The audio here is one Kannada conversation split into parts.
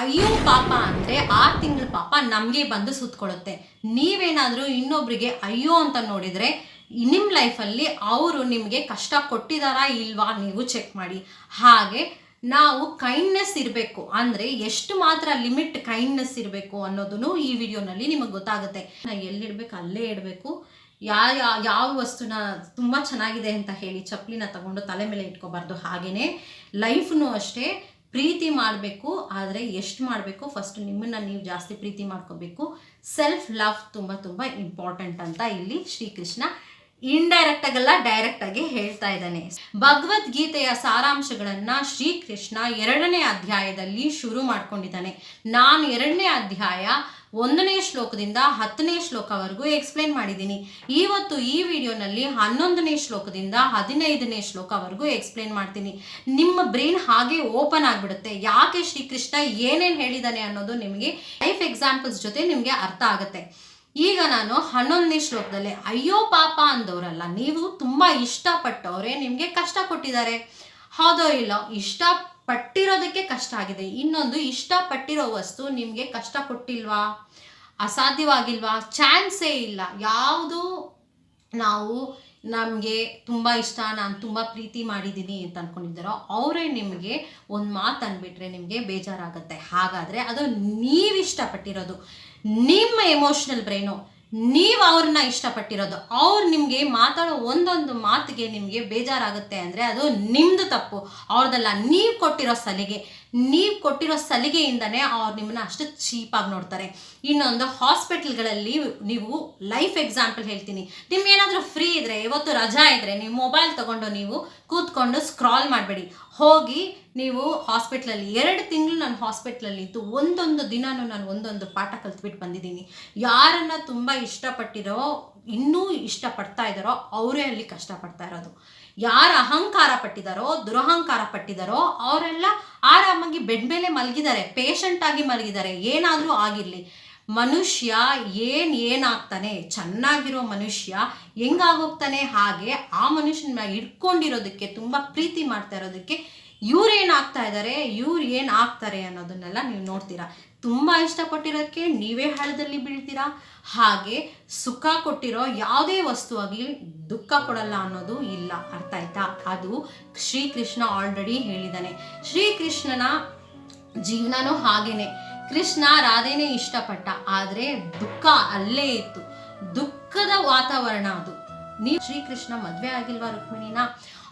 ಅಯ್ಯೋ ಪಾಪ ಅಂದರೆ 6 ತಿಂಗಳ ಪಾಪ ನಮಗೆ ಬಂದು ಸುತ್ಕೊಳ್ಳುತ್ತೆ. ನೀವೇನಾದರೂ ಇನ್ನೊಬ್ಬರಿಗೆ ಅಯ್ಯೋ ಅಂತ ನೋಡಿದರೆ ನಿಮ್ಮ ಲೈಫಲ್ಲಿ ಅವರು ನಿಮಗೆ ಕಷ್ಟ ಕೊಟ್ಟಿದ್ದಾರಾ ಇಲ್ವಾ ನೀವು ಚೆಕ್ ಮಾಡಿ. ಹಾಗೆ ನಾವು ಕೈಂಡ್ನೆಸ್ ಇರಬೇಕು ಅಂದರೆ ಎಷ್ಟು ಮಾತ್ರ ಲಿಮಿಟ್ ಕೈಂಡ್ನೆಸ್ ಇರಬೇಕು ಅನ್ನೋದನ್ನು ಈ ವಿಡಿಯೋನಲ್ಲಿ ನಿಮಗೆ ಗೊತ್ತಾಗುತ್ತೆ. ಎಲ್ಲಿಡಬೇಕು ಅಲ್ಲೇ ಇಡಬೇಕು. ಯಾವ ವಸ್ತುನ ತುಂಬ ಚೆನ್ನಾಗಿದೆ ಅಂತ ಹೇಳಿ ಚಪ್ಪಲಿನ ತಗೊಂಡು ತಲೆ ಮೇಲೆ ಇಟ್ಕೋಬಾರ್ದು. ಹಾಗೆಯೇ ಲೈಫ್ನು ಅಷ್ಟೇ, ಪ್ರೀತಿ ಮಾಡಬೇಕು, ಆದರೆ ಎಷ್ಟು ಮಾಡಬೇಕು, ಫಸ್ಟ್ ನಿಮ್ಮನ್ನು ನೀವು ಜಾಸ್ತಿ ಪ್ರೀತಿ ಮಾಡ್ಕೋಬೇಕು. ಸೆಲ್ಫ್ ಲವ್ ತುಂಬ ತುಂಬ ಇಂಪಾರ್ಟೆಂಟ್ ಅಂತ ಇಲ್ಲಿ ಶ್ರೀಕೃಷ್ಣ ಇಂಡೈರೆಕ್ಟ್ ಆಗಲ್ಲ ಡೈರೆಕ್ಟ್ ಆಗಿ ಹೇಳ್ತಾ ಇದ್ದಾನೆ. ಭಗವದ್ಗೀತೆಯ ಸಾರಾಂಶಗಳನ್ನ ಶ್ರೀಕೃಷ್ಣ 2ನೇ ಅಧ್ಯಾಯದಲ್ಲಿ ಶುರು ಮಾಡ್ಕೊಂಡಿದ್ದಾನೆ. ನಾನು 2ನೇ ಅಧ್ಯಾಯ 1ನೇ ಶ್ಲೋಕದಿಂದ 10ನೇ ಶ್ಲೋಕವರೆಗೂ ಎಕ್ಸ್ಪ್ಲೇನ್ ಮಾಡಿದ್ದೀನಿ. ಇವತ್ತು ಈ ವಿಡಿಯೋನಲ್ಲಿ 11ನೇ ಶ್ಲೋಕದಿಂದ 15ನೇ ಶ್ಲೋಕವರೆಗೂ ಎಕ್ಸ್ಪ್ಲೇನ್ ಮಾಡ್ತೀನಿ. ನಿಮ್ಮ ಬ್ರೈನ್ ಹಾಗೆ ಓಪನ್ ಆಗಿಬಿಡುತ್ತೆ. ಯಾಕೆ ಶ್ರೀಕೃಷ್ಣ ಏನೇನು ಹೇಳಿದ್ದಾನೆ ಅನ್ನೋದು ನಿಮಗೆ ಲೈಫ್ ಎಕ್ಸಾಂಪಲ್ಸ್ ಜೊತೆ ನಿಮಗೆ ಅರ್ಥ ಆಗುತ್ತೆ. ಈಗ ನಾನು 11ನೇ ಶ್ಲೋಕದಲ್ಲಿ ಅಯ್ಯೋ ಪಾಪ ಅಂದವರಲ್ಲ, ನೀವು ತುಂಬ ಇಷ್ಟಪಟ್ಟವರೇ ನಿಮಗೆ ಕಷ್ಟ ಕೊಟ್ಟಿದ್ದಾರೆ. ಹೌದೋ ಇಲ್ಲ, ಇಷ್ಟಪಟ್ಟಿರೋದಕ್ಕೆ ಕಷ್ಟ ಆಗಿದೆ. ಇನ್ನೊಂದು, ಇಷ್ಟಪಟ್ಟಿರೋ ವಸ್ತು ನಿಮಗೆ ಕಷ್ಟ ಕೊಟ್ಟಿಲ್ವಾ, ಅಸಾಧ್ಯವಾಗಿಲ್ವಾ, ಚಾನ್ಸೇ ಇಲ್ಲ. ಯಾವುದು ನಾವು ನಮಗೆ ತುಂಬ ಇಷ್ಟ, ನಾನು ತುಂಬ ಪ್ರೀತಿ ಮಾಡಿದ್ದೀನಿ ಅಂತ ಅಂದ್ಕೊಂಡಿದ್ದಾರೋ ಅವರೇ ನಿಮಗೆ ಒಂದು ಮಾತು ಅಂದ್ಬಿಟ್ರೆ ನಿಮಗೆ ಬೇಜಾರಾಗುತ್ತೆ. ಹಾಗಾದರೆ ಅದು ನೀವು ಇಷ್ಟಪಟ್ಟಿರೋದು, ನಿಮ್ಮ ಎಮೋಷ್ನಲ್ ಬ್ರೈನು, ನೀವು ಅವ್ರನ್ನ ಇಷ್ಟಪಟ್ಟಿರೋದು, ಅವ್ರು ನಿಮಗೆ ಮಾತಾಡೋ ಒಂದೊಂದು ಮಾತಿಗೆ ನಿಮಗೆ ಬೇಜಾರಾಗುತ್ತೆ ಅಂದರೆ ಅದು ನಿಮ್ಮದು ತಪ್ಪು, ಅವ್ರದ್ದಲ್ಲ. ನೀವು ಕೊಟ್ಟಿರೋ ಸಲಿಗೆಯಿಂದನೇ ಅವ್ರು ನಿಮ್ಮನ್ನ ಅಷ್ಟು ಚೀಪಾಗಿ ನೋಡ್ತಾರೆ. ಇನ್ನೊಂದು, ಹಾಸ್ಪಿಟಲ್ಗಳಲ್ಲಿ ನೀವು ಲೈಫ್ ಎಕ್ಸಾಂಪಲ್ ಹೇಳ್ತೀನಿ. ನಿಮ್ಗೇನಾದರೂ ಫ್ರೀ ಇದ್ದರೆ, ಇವತ್ತು ರಜಾ ಇದ್ದರೆ, ನೀವು ಮೊಬೈಲ್ ತೊಗೊಂಡು ನೀವು ಕೂತ್ಕೊಂಡು ಸ್ಕ್ರಾಲ್ ಮಾಡಬೇಡಿ. ಹೋಗಿ ನೀವು ಹಾಸ್ಪಿಟ್ಲಲ್ಲಿ 2 ತಿಂಗಳು ನಾನು ಹಾಸ್ಪಿಟ್ಲಲ್ಲಿ ಇದ್ದು ಒಂದೊಂದು ದಿನನೂ ನಾನು ಒಂದೊಂದು ಪಾಠ ಕಲ್ತ್ಬಿಟ್ಟು ಬಂದಿದ್ದೀನಿ. ಯಾರನ್ನು ತುಂಬ ಇಷ್ಟಪಟ್ಟಿರೋ, ಇನ್ನೂ ಇಷ್ಟಪಡ್ತಾ ಇದ್ದಾರೋ ಅವರೇ ಅಲ್ಲಿ ಕಷ್ಟಪಡ್ತಾ ಇರೋದು. ಯಾರು ಅಹಂಕಾರ ಪಟ್ಟಿದ್ದಾರೋ, ದುರಹಂಕಾರ ಪಟ್ಟಿದ್ದಾರೋ ಅವರೆಲ್ಲ ಆರಾಮಾಗಿ ಬೆಡ್ ಮೇಲೆ ಮಲಗಿದ್ದಾರೆ, ಪೇಷಂಟ್ ಆಗಿ ಮಲಗಿದ್ದಾರೆ. ಏನಾದರೂ ಆಗಿರಲಿ, ಮನುಷ್ಯ ಏನಾಗ್ತಾನೆ, ಚೆನ್ನಾಗಿರೋ ಮನುಷ್ಯ ಹೆಂಗಾಗೋಗ್ತಾನೆ, ಹಾಗೆ ಆ ಮನುಷ್ಯನ ಇಟ್ಕೊಂಡಿರೋದಕ್ಕೆ, ತುಂಬ ಪ್ರೀತಿ ಮಾಡ್ತಾ ಇರೋದಕ್ಕೆ ಇವ್ರೇನಾಗ್ತಾ ಇದ್ದಾರೆ, ಇವ್ರು ಏನು ಆಗ್ತಾರೆ ಅನ್ನೋದನ್ನೆಲ್ಲ ನೀವು ನೋಡ್ತೀರಾ. ತುಂಬ ಇಷ್ಟಪಟ್ಟಿರೋಕ್ಕೆ ನೀವೇ ಹಳ್ಳದಲ್ಲಿ ಬೀಳ್ತೀರಾ. ಹಾಗೆ ಸುಖ ಕೊಟ್ಟಿರೋ ಯಾವುದೇ ವಸ್ತುವಾಗಿ ದುಃಖ ಕೊಡಲ್ಲ ಅನ್ನೋದು ಇಲ್ಲ. ಅರ್ಥ ಆಯ್ತಾ? ಅದು ಶ್ರೀಕೃಷ್ಣ ಆಲ್ರೆಡಿ ಹೇಳಿದ್ದಾನೆ. ಶ್ರೀಕೃಷ್ಣನ ಜೀವನನೂ ಹಾಗೇನೆ. ಕೃಷ್ಣ ರಾಧೆನೇ ಇಷ್ಟಪಟ್ಟ, ಆದರೆ ದುಃಖ ಅಲ್ಲೇ ಇತ್ತು, ದುಃಖದ ವಾತಾವರಣ ಅದು. ನೀವು ಶ್ರೀಕೃಷ್ಣ ಮದುವೆ ಆಗಿಲ್ವಾ ರುಕ್ಮಿಣಿನ,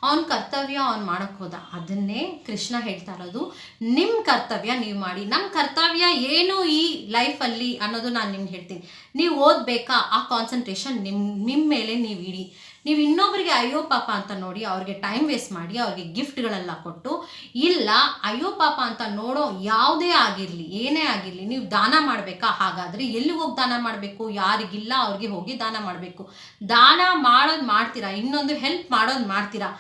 ಅವನ ಕರ್ತವ್ಯ ಅವನು ಮಾಡೋಕ್ಕೆ ಹೋದ. ಅದನ್ನೇ ಕೃಷ್ಣ ಹೇಳ್ತಾ ಇರೋದು, ನಿಮ್ಮ ಕರ್ತವ್ಯ ನೀವು ಮಾಡಿ. ನಮ್ಮ ಕರ್ತವ್ಯ ಏನು ಈ ಲೈಫಲ್ಲಿ ಅನ್ನೋದು ನಾನು ನಿಮ್ಗೆ ಹೇಳ್ತೀನಿ. ನೀವು ಓದಬೇಕಾ, ಆ ಕಾನ್ಸಂಟ್ರೇಷನ್ ನಿಮ್ಮ ಮೇಲೆ ನೀವು ಇಡಿ. ನೀವು ಇನ್ನೊಬ್ಬರಿಗೆ ಅಯ್ಯೋ ಪಾಪ ಅಂತ ನೋಡಿ ಅವ್ರಿಗೆ ಟೈಮ್ ವೇಸ್ಟ್ ಮಾಡಿ ಅವ್ರಿಗೆ ಗಿಫ್ಟ್ಗಳೆಲ್ಲ ಕೊಟ್ಟು, ಇಲ್ಲ ಅಯ್ಯೋ ಪಾಪ ಅಂತ ನೋಡೋ ಯಾವುದೇ ಆಗಿರಲಿ, ಏನೇ ಆಗಿರಲಿ, ನೀವು ದಾನ ಮಾಡಬೇಕಾ, ಹಾಗಾದರೆ ಎಲ್ಲಿ ಹೋಗಿ ದಾನ ಮಾಡಬೇಕು, ಯಾರಿಗಿಲ್ಲ ಅವ್ರಿಗೆ ಹೋಗಿ ದಾನ ಮಾಡಬೇಕು. ದಾನ ಮಾಡೋದು ಮಾಡ್ತೀರಾ, ಇನ್ನೊಂದು ಹೆಲ್ಪ್ ಮಾಡೋದು ಮಾಡ್ತೀರಾ.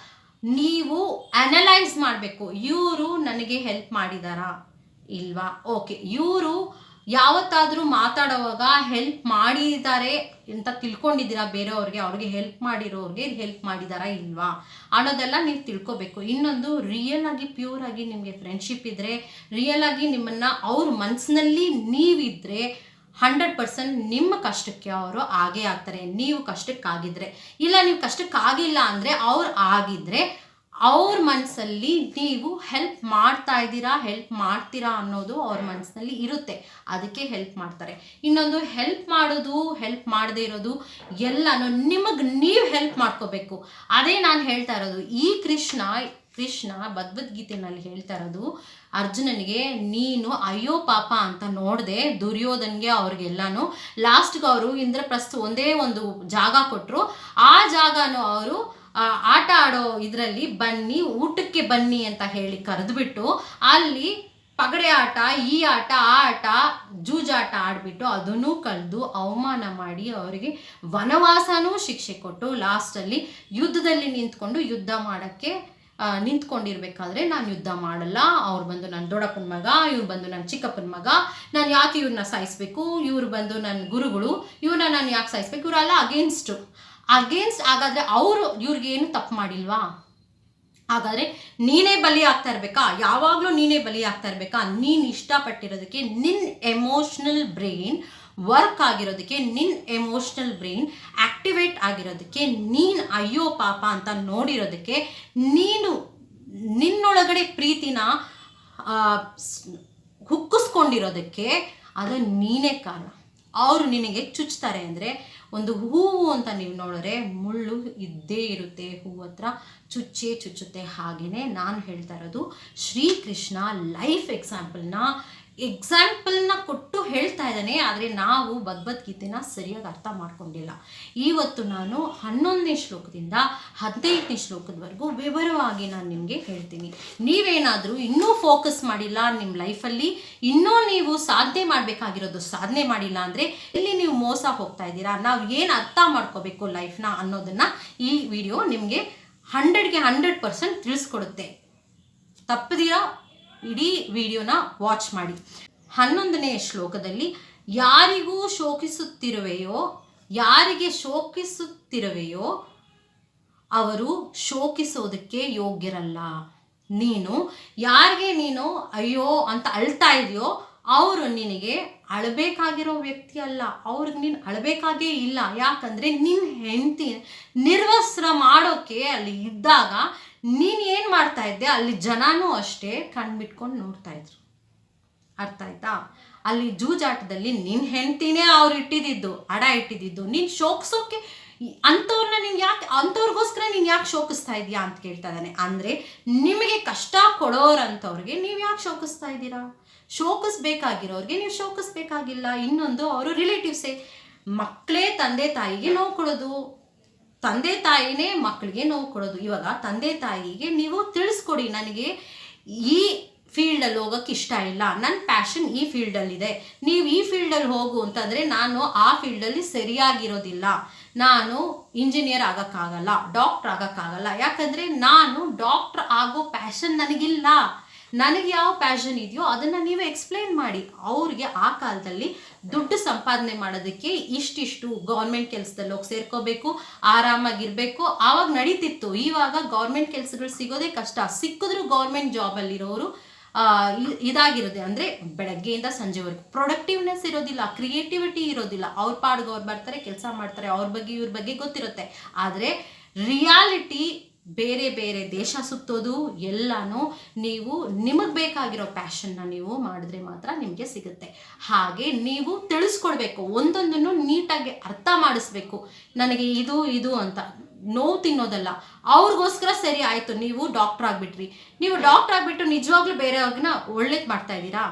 ನೀವು ಅನಲೈಸ್ ಮಾಡಬೇಕು, ಇವರು ನನಗೆ ಹೆಲ್ಪ್ ಮಾಡಿದಾರಾ ಇಲ್ವಾ, ಓಕೆ ಇವರು ಯಾವತ್ತಾದರೂ ಮಾತಾಡೋವಾಗ ಹೆಲ್ಪ್ ಮಾಡಿದ್ದಾರೆ ಅಂತ ತಿಳ್ಕೊಂಡಿದ್ದೀರಾ, ಬೇರೆಯವ್ರಿಗೆ, ಅವ್ರಿಗೆ ಹೆಲ್ಪ್ ಮಾಡಿರೋರಿಗೆ ಹೆಲ್ಪ್ ಮಾಡಿದಾರಾ ಇಲ್ವಾ ಅನ್ನೋದೆಲ್ಲ ನೀವು ತಿಳ್ಕೊಬೇಕು. ಇನ್ನೊಂದು, ರಿಯಲ್ ಆಗಿ ಪ್ಯೂರ್ ಆಗಿ ನಿಮಗೆ ಫ್ರೆಂಡ್ಶಿಪ್ ಇದ್ದರೆ, ರಿಯಲ್ ಆಗಿ ನಿಮ್ಮನ್ನು ಅವ್ರ ಮನಸ್ಸಿನಲ್ಲಿ ನೀವಿದ್ದರೆ 100% ನಿಮ್ಮ ಕಷ್ಟಕ್ಕೆ ಅವರು ಆಗೇ ಆಗ್ತಾರೆ. ನೀವು ಕಷ್ಟಕ್ಕಾಗಿದ್ದರೆ, ಇಲ್ಲ ನೀವು ಕಷ್ಟಕ್ಕಾಗಿಲ್ಲ ಅಂದರೆ ಅವ್ರು ಆಗಿದ್ದರೆ ಅವ್ರ ಮನಸ್ಸಲ್ಲಿ ನೀವು ಹೆಲ್ಪ್ ಮಾಡ್ತಾ ಇದ್ದೀರಾ, ಹೆಲ್ಪ್ ಮಾಡ್ತೀರಾ ಅನ್ನೋದು ಅವ್ರ ಮನಸ್ಸಿನಲ್ಲಿ ಇರುತ್ತೆ, ಅದಕ್ಕೆ ಹೆಲ್ಪ್ ಮಾಡ್ತಾರೆ. ಇನ್ನೊಂದು, ಹೆಲ್ಪ್ ಮಾಡೋದು, ಹೆಲ್ಪ್ ಮಾಡದೇ ಇರೋದು ಎಲ್ಲನೂ ನಿಮಗೆ ನೀವು ಹೆಲ್ಪ್ ಮಾಡ್ಕೋಬೇಕು. ಅದೇ ನಾನು ಹೇಳ್ತಾ ಇರೋದು. ಈ ಕೃಷ್ಣ ಭಗವದ್ಗೀತೆಯಲ್ಲಿ ಹೇಳ್ತಾ ಇರೋದು ಅರ್ಜುನನಿಗೆ, ನೀನು ಅಯ್ಯೋ ಪಾಪ ಅಂತ ನೋಡದೆ ದುರ್ಯೋಧನ್ಗೆ ಅವ್ರಿಗೆಲ್ಲಾನು ಲಾಸ್ಟ್ಗೆ ಅವರು ಇಂದ್ರಪ್ರಸ್ಥ ಒಂದೇ ಒಂದು ಜಾಗ ಕೊಟ್ಟರು. ಆ ಜಾಗನೂ ಅವರು ಆಟ ಆಡೋ ಇದರಲ್ಲಿ ಬನ್ನಿ, ಊಟಕ್ಕೆ ಬನ್ನಿ ಅಂತ ಹೇಳಿ ಕರೆದುಬಿಟ್ಟು ಅಲ್ಲಿ ಪಗಡೆ ಆಟ, ಈ ಆಟ, ಆ ಆಟ, ಜೂಜಾಟ ಆಡಿಬಿಟ್ಟು ಅದನ್ನೂ ಕಳೆದು ಅವಮಾನ ಮಾಡಿ ಅವರಿಗೆ ವನವಾಸನೂ ಶಿಕ್ಷೆ ಕೊಟ್ಟು ಲಾಸ್ಟಲ್ಲಿ ಯುದ್ಧದಲ್ಲಿ ನಿಂತ್ಕೊಂಡು ಯುದ್ಧ ಮಾಡೋಕ್ಕೆ ನಿಂತ್ಕೊಂಡಿರ್ಬೇಕಾದ್ರೆ, ನಾನು ಯುದ್ಧ ಮಾಡಲ್ಲ, ಅವ್ರು ಬಂದು ನನ್ನ ದೊಡ್ಡಪ್ಪನ ಮಗ, ಇವ್ರು ಬಂದು ನನ್ನ ಚಿಕ್ಕಪ್ಪನ ಮಗ, ನಾನು ಯಾಕೆ ಇವ್ರನ್ನ ಸಾಯಿಸ್ಬೇಕು, ಇವ್ರು ಬಂದು ನನ್ನ ಗುರುಗಳು, ಇವ್ರನ್ನ ನಾನು ಯಾಕೆ ಸಾಯಿಸ್ಬೇಕು, ಇವರೆಲ್ಲ ಅಗೇನ್ಸ್ಟ್. ಹಾಗಾದರೆ ಇವ್ರಿಗೇನು ತಪ್ಪು ಮಾಡಿಲ್ವಾ? ಹಾಗಾದರೆ ನೀನೇ ಬಲಿ ಆಗ್ತಾ ಇರಬೇಕಾ? ಯಾವಾಗಲೂ ನೀನೇ ಬಲಿ ಆಗ್ತಾ ಇರಬೇಕಾ? ನೀನು ಇಷ್ಟಪಟ್ಟಿರೋದಕ್ಕೆ ನಿನ್ನ ಎಮೋಷ್ನಲ್ ಬ್ರೈನ್ ವರ್ಕ್ ಆಗಿರೋದಕ್ಕೆ, ನಿನ್ನ ಎಮೋಷ್ನಲ್ ಬ್ರೈನ್ ಆ್ಯಕ್ಟಿವೇಟ್ ಆಗಿರೋದಕ್ಕೆ, ನೀನು ಅಯ್ಯೋ ಪಾಪ ಅಂತ ನೋಡಿರೋದಕ್ಕೆ, ನೀನು ನಿನ್ನೊಳಗಡೆ ಪ್ರೀತಿನ ಹುಕ್ಕಿಸ್ಕೊಂಡಿರೋದಕ್ಕೆ ಅದು ನೀನೇ ಕಾರಣ. ಅವರು ನಿನಗೆ ಚುಚ್ತಾರೆ ಅಂದರೆ, ಒಂದು ಹೂವು ಅಂತ ನೀವು ನೋಡಿದ್ರೆ ಮುಳ್ಳು ಇದ್ದೇ ಇರುತ್ತೆ, ಹೂವು ಹತ್ರ ಚುಚ್ಚುತ್ತೆ. ಹಾಗೆಯೇ ನಾನು ಹೇಳ್ತಾ ಇರೋದು ಶ್ರೀಕೃಷ್ಣ ಲೈಫ್ ಎಕ್ಸಾಂಪಲ್ನ ಕೊಟ್ಟು ಹೇಳ್ತಾ ಇದ್ದಾನೆ. ಆದರೆ ನಾವು ಭಗವದ್ಗೀತೆನ ಸರಿಯಾಗಿ ಅರ್ಥ ಮಾಡ್ಕೊಂಡಿಲ್ಲ. ಇವತ್ತು ನಾನು 11ನೇ ಶ್ಲೋಕದಿಂದ 15ನೇ ಶ್ಲೋಕದವರೆಗೂ ವಿವರವಾಗಿ ನಾನು ನಿಮಗೆ ಹೇಳ್ತೀನಿ. ನೀವೇನಾದರೂ ಇನ್ನೂ ಫೋಕಸ್ ಮಾಡಿಲ್ಲ ನಿಮ್ಮ ಲೈಫಲ್ಲಿ, ಇನ್ನೂ ನೀವು ಸಾಧನೆ ಮಾಡಬೇಕಾಗಿರೋದು ಸಾಧನೆ ಮಾಡಿಲ್ಲ ಅಂದರೆ ಇಲ್ಲಿ ನೀವು ಮೋಸ ಹೋಗ್ತಾ ಇದ್ದೀರಾ. ನಾವು ಏನು ಅರ್ಥ ಮಾಡ್ಕೋಬೇಕು ಲೈಫ್ನ ಅನ್ನೋದನ್ನು ಈ ವಿಡಿಯೋ ನಿಮಗೆ 100ಗೆ 100% ತಿಳಿಸ್ಕೊಡುತ್ತೆ. ತಪ್ಪದಿರಾ ಇಡೀ ವಿಡಿಯೋನ ವಾಚ್ ಮಾಡಿ. 11ನೇ ಶ್ಲೋಕದಲ್ಲಿ, ಯಾರಿಗೆ ಶೋಕಿಸುತ್ತಿರುವೆಯೋ ಅವರು ಶೋಕಿಸೋದಕ್ಕೆ ಯೋಗ್ಯರಲ್ಲ. ಯಾರಿಗೆ ನೀನು ಅಯ್ಯೋ ಅಂತ ಅಳ್ತಾ ಇದೆಯೋ ಅವರು ನಿನಗೆ ಅಳಬೇಕಾಗಿರೋ ವ್ಯಕ್ತಿ ಅಲ್ಲ. ಅವ್ರಿಗೆ ನೀನು ಅಳಬೇಕಾಗೇ ಇಲ್ಲ. ಯಾಕಂದರೆ ನಿನ್ನ ಹೆಂಡತಿ ನಿರ್ವಸ್ತ್ರ ಮಾಡೋಕ್ಕೆ ಅಲ್ಲಿ ಇದ್ದಾಗ ನೀನು ಏನು ಮಾಡ್ತಾ ಇದ್ದೆ, ಅಲ್ಲಿ ಜನನೂ ಅಷ್ಟೇ ಕಣ್ಬಿಟ್ಕೊಂಡು ನೋಡ್ತಾ ಇದ್ರು. ಅರ್ಥ ಆಯ್ತಾ? ಅಲ್ಲಿ ಜೂಜಾಟದಲ್ಲಿ ನಿನ್ನ ಹೆಂಡತಿನೇ ಅವ್ರು ಅಡ ಇಟ್ಟಿದ್ದು. ನೀನು ಶೋಕಿಸೋಕೆ ಅಂಥವ್ರನ್ನ ಅಂಥವ್ರಿಗೋಸ್ಕರ ನೀನು ಯಾಕೆ ಶೋಕಿಸ್ತಾ ಇದೆಯಾ ಅಂತ ಕೇಳ್ತಾ ಇದ್ದಾನೆ. ಅಂದರೆ ನಿಮಗೆ ಕಷ್ಟ ಕೊಡೋರಂಥವ್ರಿಗೆ ನೀವು ಯಾಕೆ ಶೋಕಿಸ್ತಾ ಇದ್ದೀರಾ? ಶೋಕಿಸ್ಬೇಕಾಗಿರೋರಿಗೆ ನೀವು ಶೋಕಿಸ್ಬೇಕಾಗಿಲ್ಲ. ಇನ್ನೊಂದು, ಅವರು ರಿಲೇಟಿವ್ಸೇ. ಮಕ್ಕಳೇ ತಂದೆ ತಾಯಿಗೆ ನೋವು ಕೊಡೋದು, ತಂದೆ ತಾಯಿನೇ ಮಕ್ಕಳಿಗೆ ನೋವು ಕೊಡೋದು. ಇವಾಗ ತಂದೆ ತಾಯಿಗೆ ನೀವು ತಿಳಿಸ್ಕೊಡಿ, ನನಗೆ ಈ ಫೀಲ್ಡಲ್ಲಿ ಹೋಗೋಕ್ಕೆ ಇಷ್ಟ ಇಲ್ಲ, ನನ್ನ ಪ್ಯಾಷನ್ ಈ ಫೀಲ್ಡಲ್ಲಿದೆ, ನೀವು ಈ ಫೀಲ್ಡಲ್ಲಿ ಹೋಗು ಅಂತಂದರೆ ನಾನು ಆ ಫೀಲ್ಡಲ್ಲಿ ಸರಿಯಾಗಿರೋದಿಲ್ಲ, ನಾನು ಇಂಜಿನಿಯರ್ ಆಗೋಕ್ಕಾಗಲ್ಲ, ಡಾಕ್ಟ್ರ್ ಆಗೋಕ್ಕಾಗಲ್ಲ. ಯಾಕಂದರೆ ನಾನು ಡಾಕ್ಟ್ರ್ ಆಗೋ ಪ್ಯಾಷನ್ ನನಗಿಲ್ಲ. ನನಗೆ ಯಾವ ಪ್ಯಾಷನ್ ಇದೆಯೋ ಅದನ್ನು ನೀವು ಎಕ್ಸ್ಪ್ಲೇನ್ ಮಾಡಿ. ಅವ್ರಿಗೆ ಆ ಕಾಲದಲ್ಲಿ ದುಡ್ಡು ಸಂಪಾದನೆ ಮಾಡೋದಕ್ಕೆ ಇಷ್ಟಿಷ್ಟು ಗೌರ್ಮೆಂಟ್ ಕೆಲಸದಲ್ಲಿ ಹೋಗಿ ಸೇರ್ಕೋಬೇಕು, ಆರಾಮಾಗಿರಬೇಕು, ಆವಾಗ ನಡೀತಿತ್ತು. ಇವಾಗ ಗೌರ್ಮೆಂಟ್ ಕೆಲಸಗಳು ಸಿಗೋದೇ ಕಷ್ಟ. ಸಿಕ್ಕಿದ್ರು ಗೌರ್ಮೆಂಟ್ ಜಾಬಲ್ಲಿರೋರು ಇದಾಗಿರೋದೆ, ಅಂದರೆ ಬೆಳಗ್ಗೆಯಿಂದ ಸಂಜೆವರೆಗೂ ಪ್ರೊಡಕ್ಟಿವ್ನೆಸ್ ಇರೋದಿಲ್ಲ, ಕ್ರಿಯೇಟಿವಿಟಿ ಇರೋದಿಲ್ಲ. ಅವ್ರ ಪಾಡ್ಗೆ ಅವ್ರು ಬರ್ತಾರೆ, ಕೆಲಸ ಮಾಡ್ತಾರೆ, ಅವ್ರ ಬಗ್ಗೆ ಇವ್ರ ಬಗ್ಗೆ ಗೊತ್ತಿರುತ್ತೆ. ಆದರೆ ರಿಯಾಲಿಟಿ ಬೇರೆ ಬೇರೆ ದೇಶ ಸುತ್ತೋದು ಎಲ್ಲನೂ ನೀವು ನಿಮಗೆ ಬೇಕಾಗಿರೋ ಪ್ಯಾಷನ್ನ ನೀವು ಮಾಡಿದ್ರೆ ಮಾತ್ರ ನಿಮಗೆ ಸಿಗುತ್ತೆ. ಹಾಗೆ ನೀವು ತಿಳಿಸ್ಕೊಡ್ಬೇಕು, ಒಂದೊಂದನ್ನು ನೀಟಾಗಿ ಅರ್ಥ ಮಾಡಿಸ್ಬೇಕು. ನನಗೆ ಇದು ಅಂತ ನೋವು ತಿನ್ನೋದಲ್ಲ. ಅವ್ರಿಗೋಸ್ಕರ ಸರಿ ಆಯಿತು, ನೀವು ಡಾಕ್ಟ್ರ್ ಆಗಿಬಿಟ್ರಿ. ನೀವು ಡಾಕ್ಟ್ರ್ ಆಗಿಬಿಟ್ಟು ನಿಜವಾಗ್ಲೂ ಬೇರೆಯವ್ರನ್ನ ಒಳ್ಳೇದು ಮಾಡ್ತಾ ಇದ್ದೀರಾ?